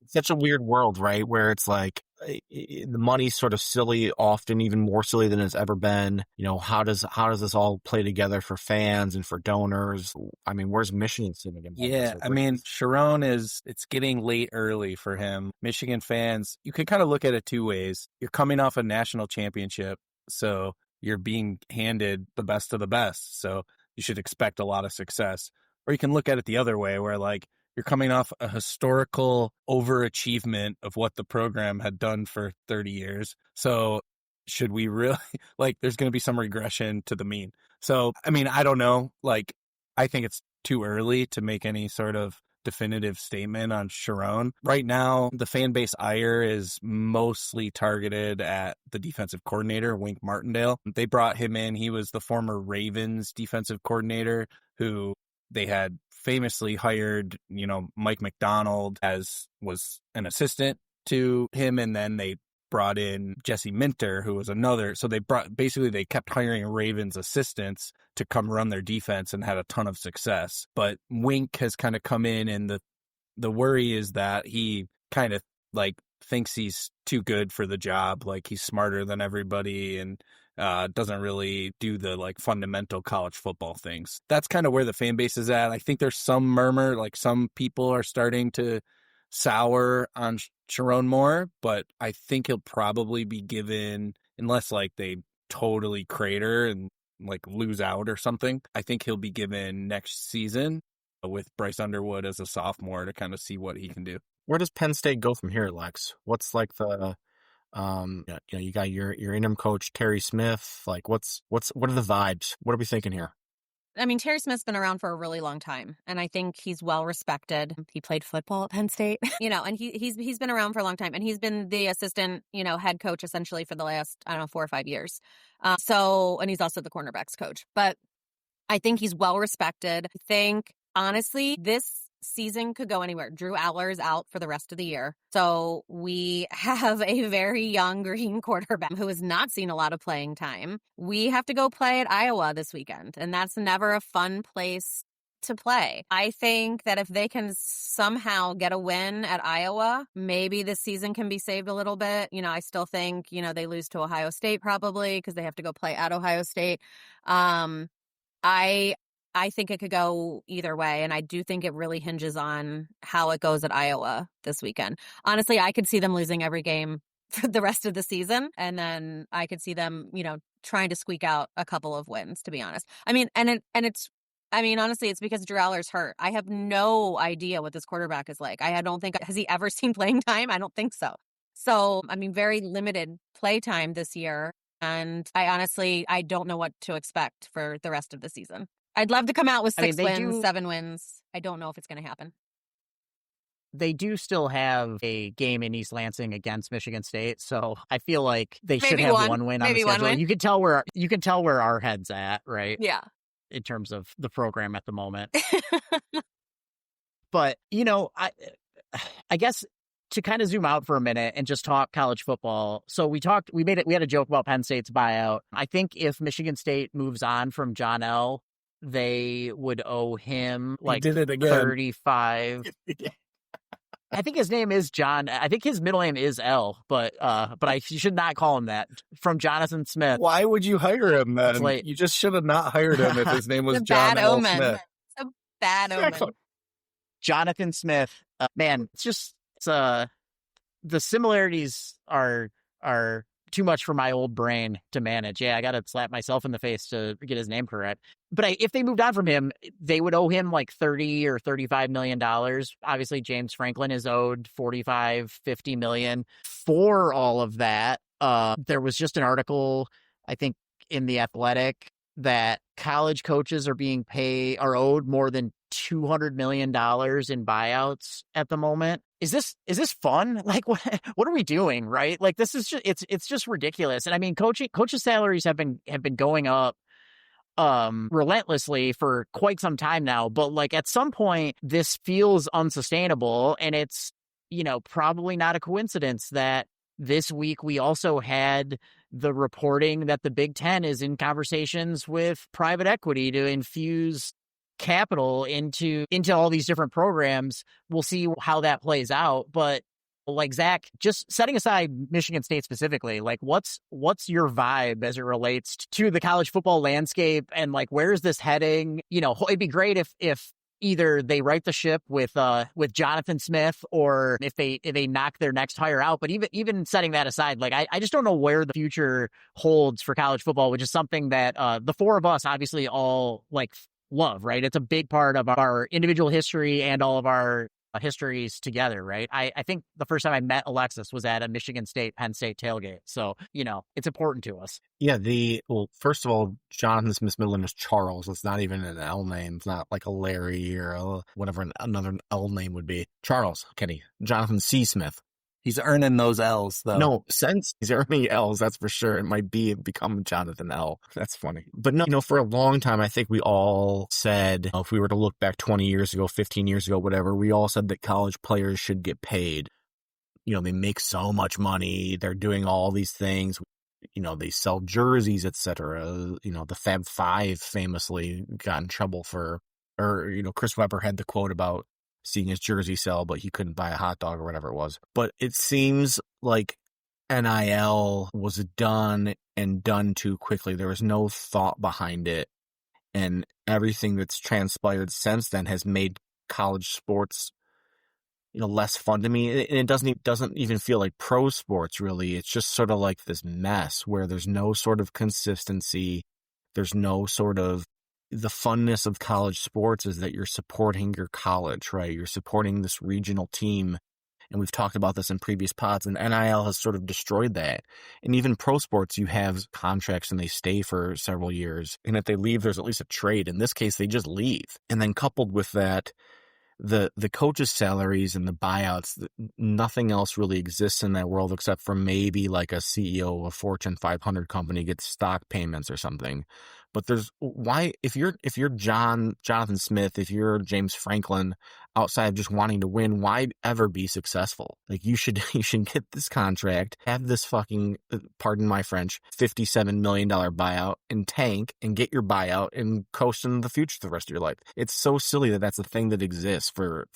[SPEAKER 3] such a weird world, right? Where it's like the money's sort of silly, often even more silly than it's ever been. How does this all play together for fans and for donors? I mean, where's Michigan sitting in?
[SPEAKER 4] Yeah, I mean, Sharon it's getting late early for him. Michigan fans, you can kind of look at it two ways. You're coming off a national championship, so you're being handed the best of the best. So you should expect a lot of success. Or you can look at it the other way, where like, you're coming off a historical overachievement of what the program had done for 30 years. So should we really, like, there's going to be some regression to the mean. So, I mean, I don't know. Like, I think it's too early to make any sort of definitive statement on Sharon. Right now, the fan base ire is mostly targeted at the defensive coordinator, Wink Martindale. They brought him in. He was the former Ravens defensive coordinator who they had famously hired, Mike McDonald was an assistant to him. And then they brought in Jesse Minter, who was another. So they kept hiring Ravens assistants to come run their defense and had a ton of success. But Wink has kind of come in, and the worry is that he kind of like thinks he's too good for the job. Like he's smarter than everybody and doesn't really do the like fundamental college football things. That's kind of where the fan base is at. I think there's some murmur, like some people are starting to sour on Sharon Moore, but I think he'll probably be given, unless like they totally crater and like lose out or something, I think he'll be given next season with Bryce Underwood as a sophomore to kind of see what he can do.
[SPEAKER 3] Where does Penn State go from here, Lex? What's like the you got your interim coach Terry Smith. Like, what are the vibes? What are we thinking here?
[SPEAKER 1] I mean, Terry Smith's been around for a really long time, and I think he's well respected. He played football at Penn State, and he's been around for a long time, and he's been the assistant, head coach essentially for the last, 4 or 5 years. And he's also the cornerbacks coach. But I think he's well respected. I think honestly, this season could go anywhere. Drew Aller is out for the rest of the year. So we have a very young green quarterback who has not seen a lot of playing time. We have to go play at Iowa this weekend, and that's never a fun place to play. I think that if they can somehow get a win at Iowa, maybe this season can be saved a little bit. I still think, they lose to Ohio State probably because they have to go play at Ohio State. I think it could go either way, and I do think it really hinges on how it goes at Iowa this weekend. Honestly, I could see them losing every game for the rest of the season. And then I could see them, trying to squeak out a couple of wins, to be honest. I mean, honestly, it's because Drew Aller's hurt. I have no idea what this quarterback is like. I don't think, has he ever seen playing time? I don't think so. So, very limited play time this year. And I don't know what to expect for the rest of the season. I'd love to come out with 7 wins. I don't know if it's going to happen.
[SPEAKER 2] They do still have a game in East Lansing against Michigan State, so I feel like they should have one win on the schedule. You can tell where our head's at, right?
[SPEAKER 1] Yeah.
[SPEAKER 2] In terms of the program at the moment. But, I guess to kind of zoom out for a minute and just talk college football. So we had a joke about Penn State's buyout. I think if Michigan State moves on from John L., they would owe him like 35. I think his name is John. I think his middle name is L, but you should not call him that. From Jonathan Smith.
[SPEAKER 4] Why would you hire him then? You just should have not hired him if his name was John L. Smith.
[SPEAKER 1] It's a bad omen.
[SPEAKER 2] Jonathan Smith. Man, the similarities are too much for my old brain to manage. Yeah, I got to slap myself in the face to get his name correct. But if they moved on from him, they would owe him like $30 or $35 million. Obviously, James Franklin is owed $45-50 million for all of that. There was just an article, I think, in The Athletic that college coaches are owed more than $200 million in buyouts at the moment. Is this fun? Like, what are we doing? Right? Like, this is just, it's just ridiculous. And coaches' salaries have been going up relentlessly for quite some time now. But like, at some point, this feels unsustainable, and it's probably not a coincidence that this week we also had the reporting that the Big Ten is in conversations with private equity to infuse capital into all these different programs. We'll see how that plays out. But like, Zach, just setting aside Michigan State specifically, like what's your vibe as it relates to the college football landscape, and like, where is this heading? It'd be great if either they right the ship with Jonathan Smith, or if they knock their next hire out. But even setting that aside, like I just don't know where the future holds for college football, which is something that the four of us obviously all like love, right? It's a big part of our individual history and all of our histories together, right? I think the first time I met Alexis was at a Michigan State Penn State tailgate, so it's important to us.
[SPEAKER 3] Yeah, first of all, Jonathan Smith's middle name is Charles. It's not even an L name. It's not like a Larry or whatever another L name would be. Charles Kenny, Jonathan C. Smith.
[SPEAKER 4] He's earning those L's, though.
[SPEAKER 3] No, since he's earning L's, that's for sure. It might become Jonathan L. That's funny. But no, for a long time, I think we all said, if we were to look back 20 years ago, 15 years ago, whatever, we all said that college players should get paid. They make so much money. They're doing all these things. They sell jerseys, etc. The Fab Five famously got in trouble Chris Webber had the quote about seeing his jersey sell, but he couldn't buy a hot dog or whatever it was. But it seems like NIL was done too quickly. There was no thought behind it. And everything that's transpired since then has made college sports, less fun to me. And it doesn't even feel like pro sports, really. It's just sort of like this mess where there's no sort of consistency. There's no sort of, the funness of college sports is that you're supporting your college, right? You're supporting this regional team. And we've talked about this in previous pods, and NIL has sort of destroyed that. And even pro sports, you have contracts and they stay for several years. And if they leave, there's at least a trade. In this case, they just leave. And then coupled with that, the coaches' salaries and the buyouts, nothing else really exists in that world except for maybe like a CEO of a Fortune 500 company gets stock payments or something. But if you're Jonathan Smith, if you're James Franklin, outside of just wanting to win, why ever be successful? Like, you should get this contract, have this fucking, pardon my French, $57 million buyout, and tank and get your buyout and coast into the future the rest of your life. It's so silly that that's a thing that exists for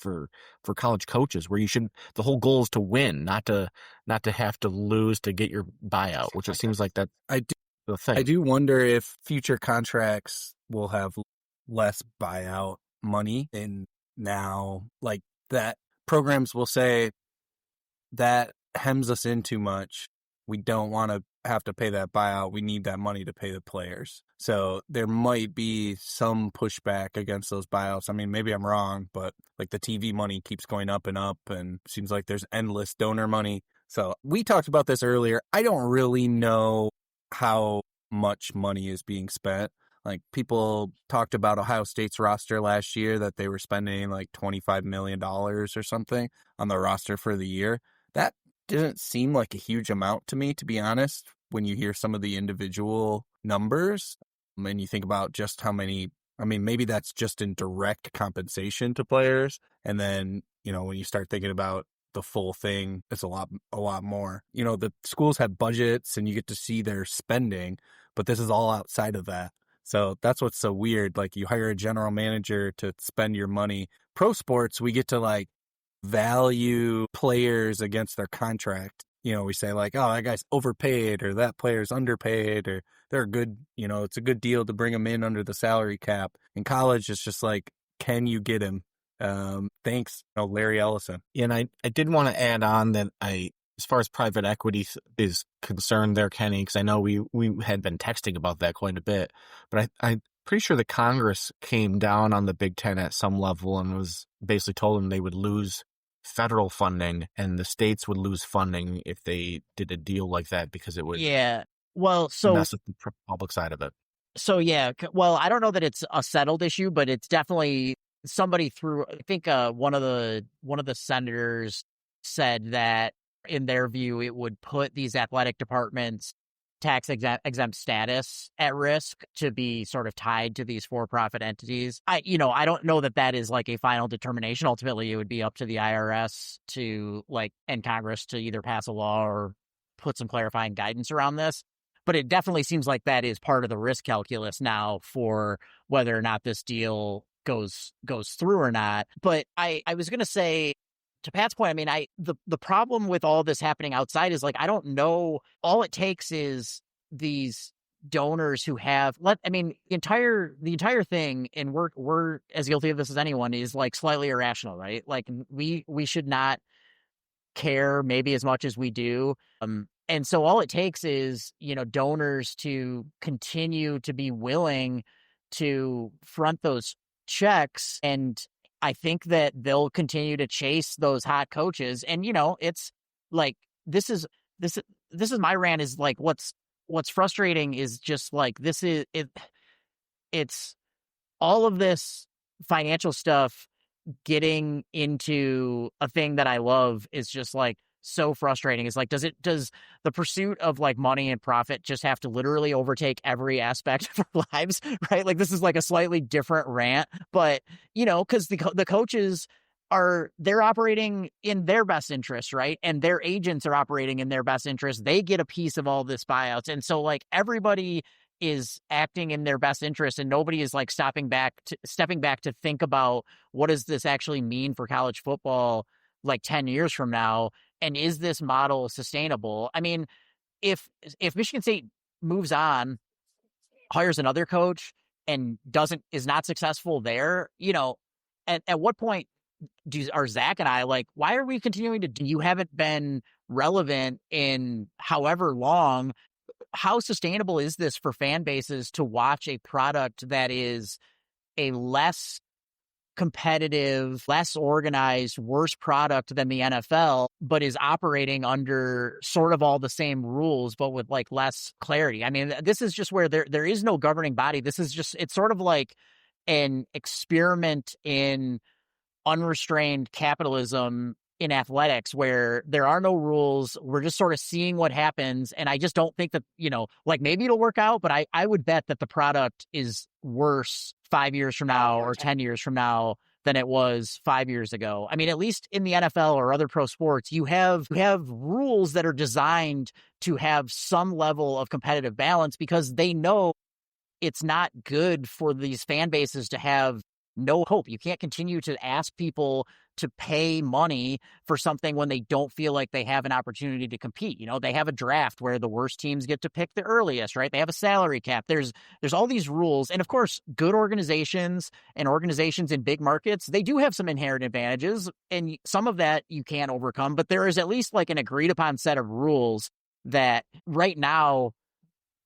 [SPEAKER 3] college coaches, where the whole goal is to win, not to have to lose to get your buyout, which it seems like that.
[SPEAKER 4] I do wonder if future contracts will have less buyout money, and now, like, that programs will say that hems us in too much. We don't want to have to pay that buyout. We need that money to pay the players. So there might be some pushback against those buyouts. I mean, maybe I'm wrong, but like the TV money keeps going up and seems like there's endless donor money. So we talked about this earlier. I don't really know how much money is being spent. Like people talked about Ohio State's roster last year that they were spending like $25 million or something on the roster for the year. That didn't seem like a huge amount to me, to be honest, when you hear some of the individual numbers and you think about just how many, I mean, maybe that's just in direct compensation to players. And then, when you start thinking about the full thing, it's a lot more. The schools have budgets and you get to see their spending, but this is all outside of that. So that's what's so weird. Like you hire a general manager to spend your money. Pro sports, we get to like value players against their contract. We say like, oh, that guy's overpaid or that player's underpaid or they're good, it's a good deal to bring them in under the salary cap. In college, it's just like, can you get him? Thanks, Larry Ellison.
[SPEAKER 3] And I did want to add on that as far as private equity is concerned there, Kenny, because I know we had been texting about that quite a bit, but I'm pretty sure the Congress came down on the Big Ten at some level and was basically told them they would lose federal funding and the states would lose funding if they did a deal like that because it would
[SPEAKER 2] mess with the
[SPEAKER 3] public side of it.
[SPEAKER 2] So, I don't know that it's a settled issue, but it's definitely somebody I think one of the senators said that in their view, it would put these athletic departments tax exempt status at risk to be sort of tied to these for-profit entities. I don't know that is like a final determination. Ultimately, it would be up to the IRS and Congress to either pass a law or put some clarifying guidance around this. But it definitely seems like that is part of the risk calculus now for whether or not this deal goes through or not. But I was going to say, to Pat's point, I mean, the problem with all this happening outside is like, I don't know. All it takes is these donors who have the entire thing, and we're as guilty of this as anyone, is like slightly irrational, right? Like we should not care maybe as much as we do. And so all it takes is, donors to continue to be willing to front those checks, and I think that they'll continue to chase those hot coaches. And it's like this is my rant is like what's frustrating is just like it's all of this financial stuff getting into a thing that I love is just like so frustrating. It's like, does the pursuit of like money and profit just have to literally overtake every aspect of our lives, right? Like this is like a slightly different rant, but because the coaches they're operating in their best interest, right? And their agents are operating in their best interest. They get a piece of all this buyouts. And so like everybody is acting in their best interest, and nobody is like stepping back to think about what does this actually mean for college football like 10 years from now, and is this model sustainable? I mean, if Michigan State moves on, hires another coach, and is not successful there, at what point are Zach and I like, why are we continuing to do? You haven't been relevant in however long. How sustainable is this for fan bases to watch a product that is a less competitive, less organized, worse product than the NFL, but is operating under sort of all the same rules, but with like less clarity? I mean, this is just where there is no governing body. This is just, it's sort of like an experiment in unrestrained capitalism in athletics where there are no rules. We're just sort of seeing what happens. And I just don't think that, like maybe it'll work out, but I would bet that the product is worse 5 years from now or 10 years from now than it was 5 years ago. I mean, at least in the NFL or other pro sports, you have rules that are designed to have some level of competitive balance because they know it's not good for these fan bases to have no hope. You can't continue to ask people to pay money for something when they don't feel like they have an opportunity to compete. They have a draft where the worst teams get to pick the earliest, right? They have a salary cap. There's all these rules. And of course, good organizations and organizations in big markets, they do have some inherent advantages, and some of that you can't overcome, but there is at least like an agreed upon set of rules that right now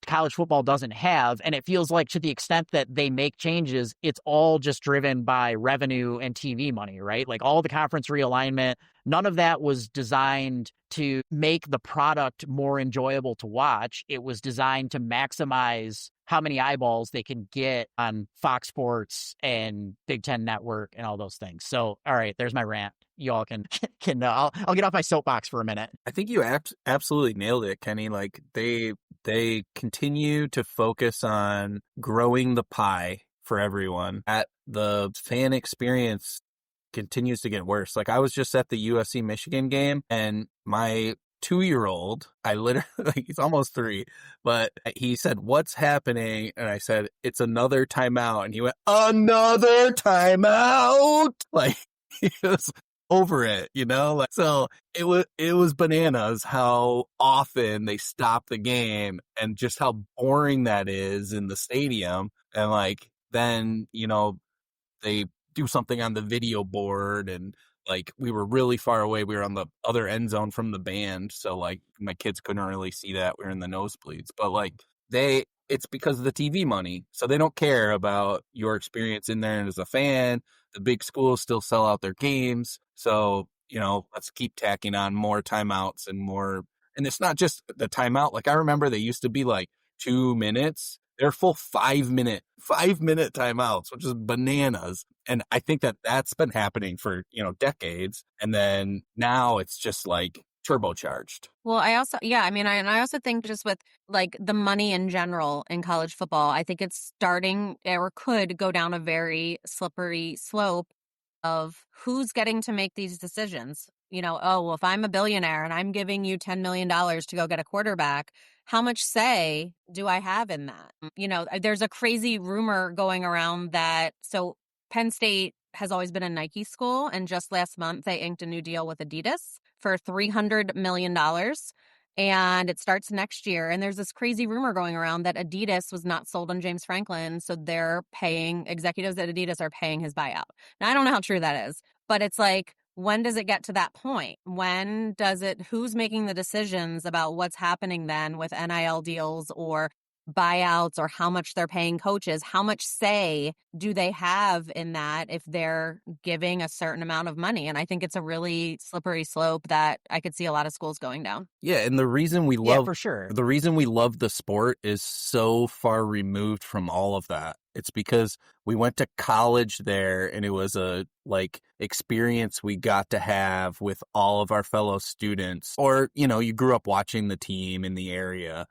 [SPEAKER 2] college football doesn't have. And it feels like, to the extent that they make changes, it's all just driven by revenue and TV money, right? Like all the conference realignment, none of that was designed to make the product more enjoyable to watch. It was designed to maximize how many eyeballs they can get on Fox Sports and Big Ten Network and all those things. So, all right, there's my rant. You all can I'll get off my soapbox for a minute.
[SPEAKER 4] I think you absolutely nailed it, Kenny. Like they continue to focus on growing the pie for everyone. At the fan experience continues to get worse. Like I was just at the USC Michigan game, and my 2-year-old, I literally, like, he's almost 3, but he said, "What's happening?" And I said, "It's another timeout." And he went, "Another timeout?" Like he was over it, like, so it was bananas how often they stop the game and just how boring that is in the stadium. And like, then, they do something on the video board, and like we were really far away. We were on the other end zone from the band. So like my kids couldn't really see that. We were in the nosebleeds, but like it's because of the TV money. So they don't care about your experience in there. And as a fan, the big schools still sell out their games. So, let's keep tacking on more timeouts and more. And it's not just the timeout. Like I remember they used to be like 2 minutes. They're full 5-minute timeouts, which is bananas. And I think that that's been happening for, decades. And then now it's just like turbocharged.
[SPEAKER 1] Well, I also think just with like the money in general in college football, I think it's starting or could go down a very slippery slope of who's getting to make these decisions. Well, if I'm a billionaire and I'm giving you $10 million to go get a quarterback, how much say do I have in that? There's a crazy rumor going around that, so Penn State has always been a Nike school, and just last month they inked a new deal with Adidas for $300 million. And it starts next year. And there's this crazy rumor going around that Adidas was not sold on James Franklin. So executives at Adidas are paying his buyout. Now, I don't know how true that is, but it's like, when does it get to that point? Who's making the decisions about what's happening then with NIL deals or buyouts, or how much they're paying coaches? How much say do they have in that if they're giving a certain amount of money? And I think it's a really slippery slope that I could see a lot of schools going down.
[SPEAKER 4] Yeah, and the reason we love
[SPEAKER 2] for sure.
[SPEAKER 4] The reason we love the sport is so far removed from all of that. It's because we went to college there, and it was a experience we got to have with all of our fellow students. Or, you grew up watching the team in the area.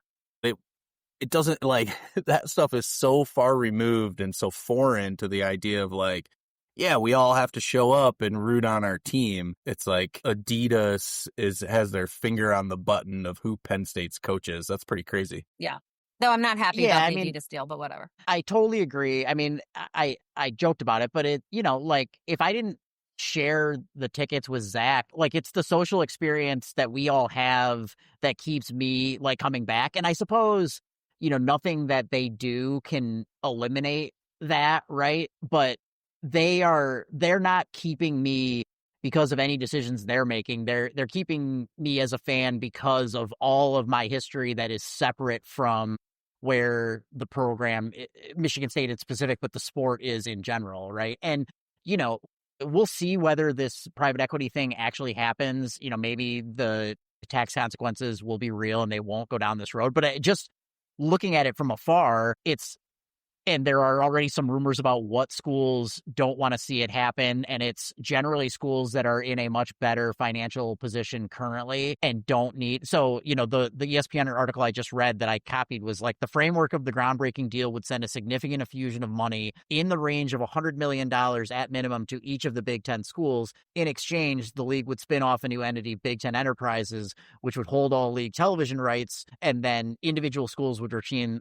[SPEAKER 4] It doesn't, like, that stuff is so far removed and so foreign to the idea of like, yeah, we all have to show up and root on our team. It's like Adidas has their finger on the button of who Penn State's coach is. That's pretty crazy.
[SPEAKER 1] Yeah. Though I'm not happy about the Adidas deal, but whatever.
[SPEAKER 2] I totally agree. I mean, I joked about it, but it, like, if I didn't share the tickets with Zach, like, it's the social experience that we all have that keeps me like coming back. And I suppose, nothing that they do can eliminate that, right? But they're not keeping me because of any decisions they're making. They're keeping me as a fan because of all of my history that is separate from where the program, Michigan State in specific, but the sport is in general, right? And, we'll see whether this private equity thing actually happens. Maybe the tax consequences will be real and they won't go down this road. But just looking at it from afar, and there are already some rumors about what schools don't want to see it happen. And it's generally schools that are in a much better financial position currently and don't need. So, the ESPN article I just read that I copied was like, the framework of the groundbreaking deal would send a significant infusion of money in the range of $100 million at minimum to each of the Big Ten schools. In exchange, the league would spin off a new entity, Big Ten Enterprises, which would hold all league television rights. And then individual schools would retain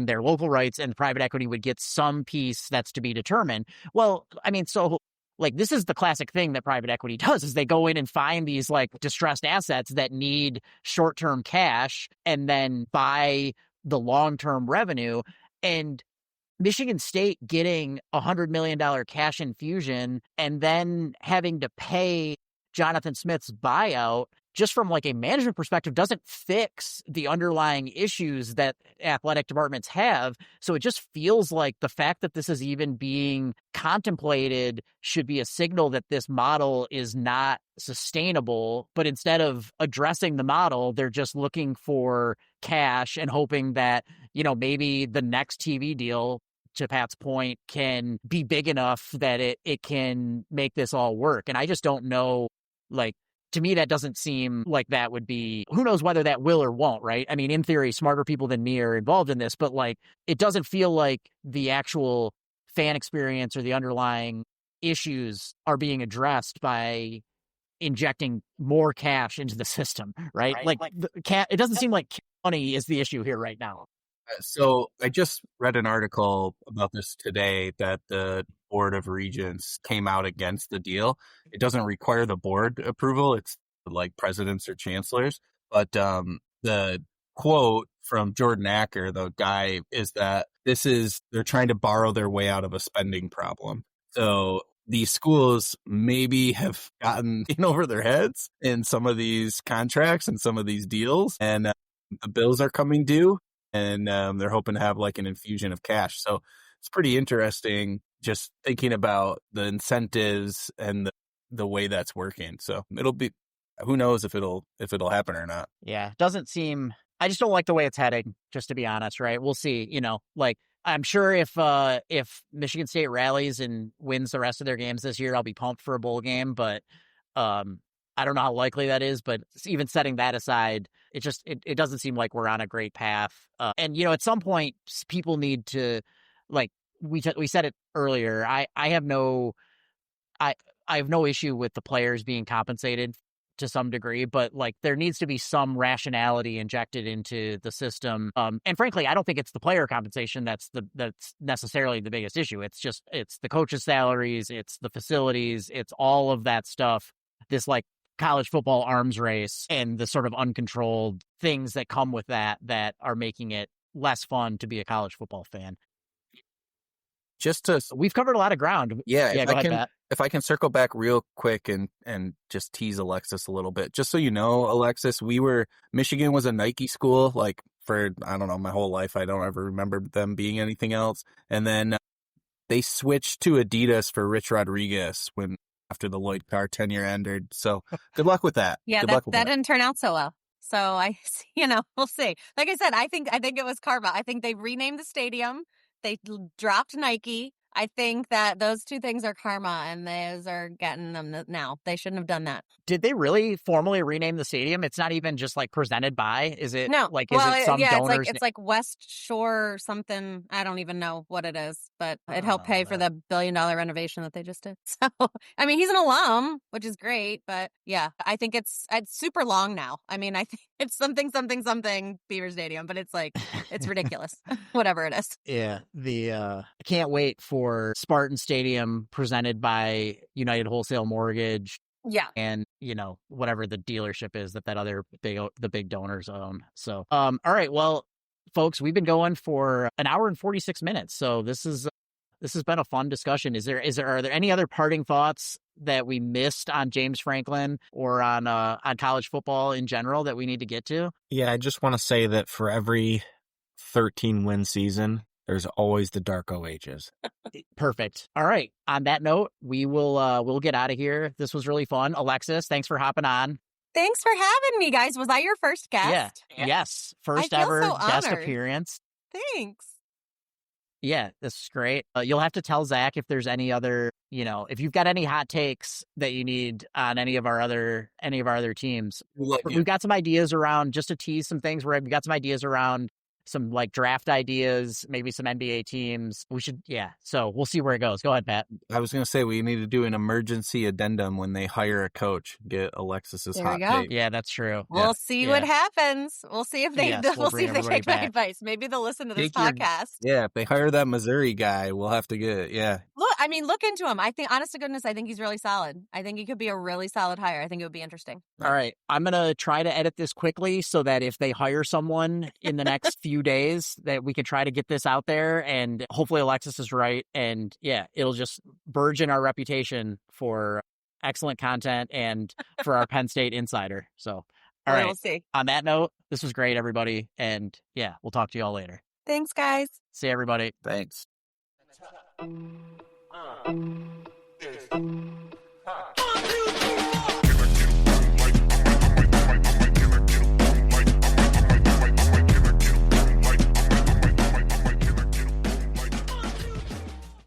[SPEAKER 2] their local rights, and private equity would get some piece that's to be determined. Well, I mean, so like, this is the classic thing that private equity does, is they go in and find these like distressed assets that need short-term cash and then buy the long-term revenue. And Michigan State getting $100 million cash infusion and then having to pay Jonathan Smith's buyout, just from like a management perspective, doesn't fix the underlying issues that athletic departments have. So it just feels like the fact that this is even being contemplated should be a signal that this model is not sustainable. But instead of addressing the model, they're just looking for cash and hoping that, maybe the next TV deal, to Pat's point, can be big enough that it can make this all work. And I just don't know, like, to me, that doesn't seem like that would be, who knows whether that will or won't, right? I mean, in theory, smarter people than me are involved in this, but like, it doesn't feel like the actual fan experience or the underlying issues are being addressed by injecting more cash into the system, right? Like, it doesn't seem like money is the issue here right now.
[SPEAKER 4] So I just read an article about this today that the Board of Regents came out against the deal. It doesn't require the board approval. It's like presidents or chancellors. But the quote from Jordan Acker, the guy, is that they're trying to borrow their way out of a spending problem. So these schools maybe have gotten in over their heads in some of these contracts and some of these deals, and the bills are coming due. And they're hoping to have like an infusion of cash. So it's pretty interesting just thinking about the incentives and the way that's working. So it'll be, who knows if it'll happen or not.
[SPEAKER 2] Yeah, doesn't seem, I just don't like the way it's heading, just to be honest, right? We'll see, like, I'm sure if Michigan State rallies and wins the rest of their games this year, I'll be pumped for a bowl game, but I don't know how likely that is, but even setting that aside, it doesn't seem like we're on a great path. And at some point, people need to, like, we said it earlier. I have no issue with the players being compensated to some degree, but like, there needs to be some rationality injected into the system. And frankly, I don't think it's the player compensation that's necessarily the biggest issue. It's the coaches' salaries, it's the facilities, it's all of that stuff. This like college football arms race and the sort of uncontrolled things that come with that are making it less fun to be a college football fan. We've covered a lot of ground.
[SPEAKER 4] Yeah,
[SPEAKER 2] Pat.
[SPEAKER 4] If I can circle back real quick and just tease Alexis a little bit, just so you know, Alexis, Michigan was a Nike school, like, for, I don't know, my whole life. I don't ever remember them being anything else. And then they switched to Adidas for Rich Rodriguez after the Lloyd Carr tenure ended. So good luck with that.
[SPEAKER 1] Yeah, that didn't turn out so well. So we'll see. Like I said, I think it was karma. I think they renamed the stadium. They dropped Nike. I think that those two things are karma, and those are getting them now. They shouldn't have done that.
[SPEAKER 2] Did they really formally rename the stadium? It's not even just like presented by. Is it?
[SPEAKER 1] No.
[SPEAKER 2] Like, is it some donors?
[SPEAKER 1] It's like West Shore or something. I don't even know what it is, but it helped pay for the $1 billion renovation that they just did. So, I mean, he's an alum, which is great, but yeah, I think it's super long now. I mean, I think it's something Beaver Stadium, but it's like, it's ridiculous. Whatever it is.
[SPEAKER 2] Yeah. I can't wait for Spartan Stadium presented by United Wholesale Mortgage.
[SPEAKER 1] Yeah.
[SPEAKER 2] And, whatever the dealership is that other the big donors own. So, all right. Well, folks, we've been going for an hour and 46 minutes. So this has been a fun discussion. Are there any other parting thoughts that we missed on James Franklin or on college football in general that we need to get to?
[SPEAKER 3] Yeah, I just want to say that for every 13-win season, there's always the Darko Ages.
[SPEAKER 2] Perfect. All right. On that note, we'll get out of here. This was really fun. Alexis, thanks for hopping on.
[SPEAKER 1] Thanks for having me, guys. Was I your first guest?
[SPEAKER 2] Yeah. Yes. First ever guest appearance.
[SPEAKER 1] Thanks.
[SPEAKER 2] Yeah, this is great. You'll have to tell Zach if there's any other, if you've got any hot takes that you need on any of our other teams. We've got some ideas around, just to tease some things, where we've got some ideas around some like draft ideas, maybe some NBA teams. So we'll see where it goes. Go ahead, Pat.
[SPEAKER 4] I was going to say, we need to do an emergency addendum when they hire a coach. Get Alexis's hot take.
[SPEAKER 2] Yeah, that's true.
[SPEAKER 1] We'll see what happens. We'll see if they we'll see if they take my advice. Maybe they'll listen to this podcast.
[SPEAKER 4] If they hire that Missouri guy, we'll have to get
[SPEAKER 1] Look into him. I think, honest to goodness, I think he's really solid. I think he could be a really solid hire. I think it would be interesting.
[SPEAKER 2] All right. I'm going to try to edit this quickly so that if they hire someone in the next few days, that we can try to get this out there. And hopefully Alexis is right. And yeah, it'll just burgeon our reputation for excellent content and for our Penn State insider. So, all right.
[SPEAKER 1] We'll see.
[SPEAKER 2] On that note, this was great, everybody. And yeah, we'll talk to you all later.
[SPEAKER 1] Thanks, guys.
[SPEAKER 2] See you, everybody.
[SPEAKER 4] Thanks.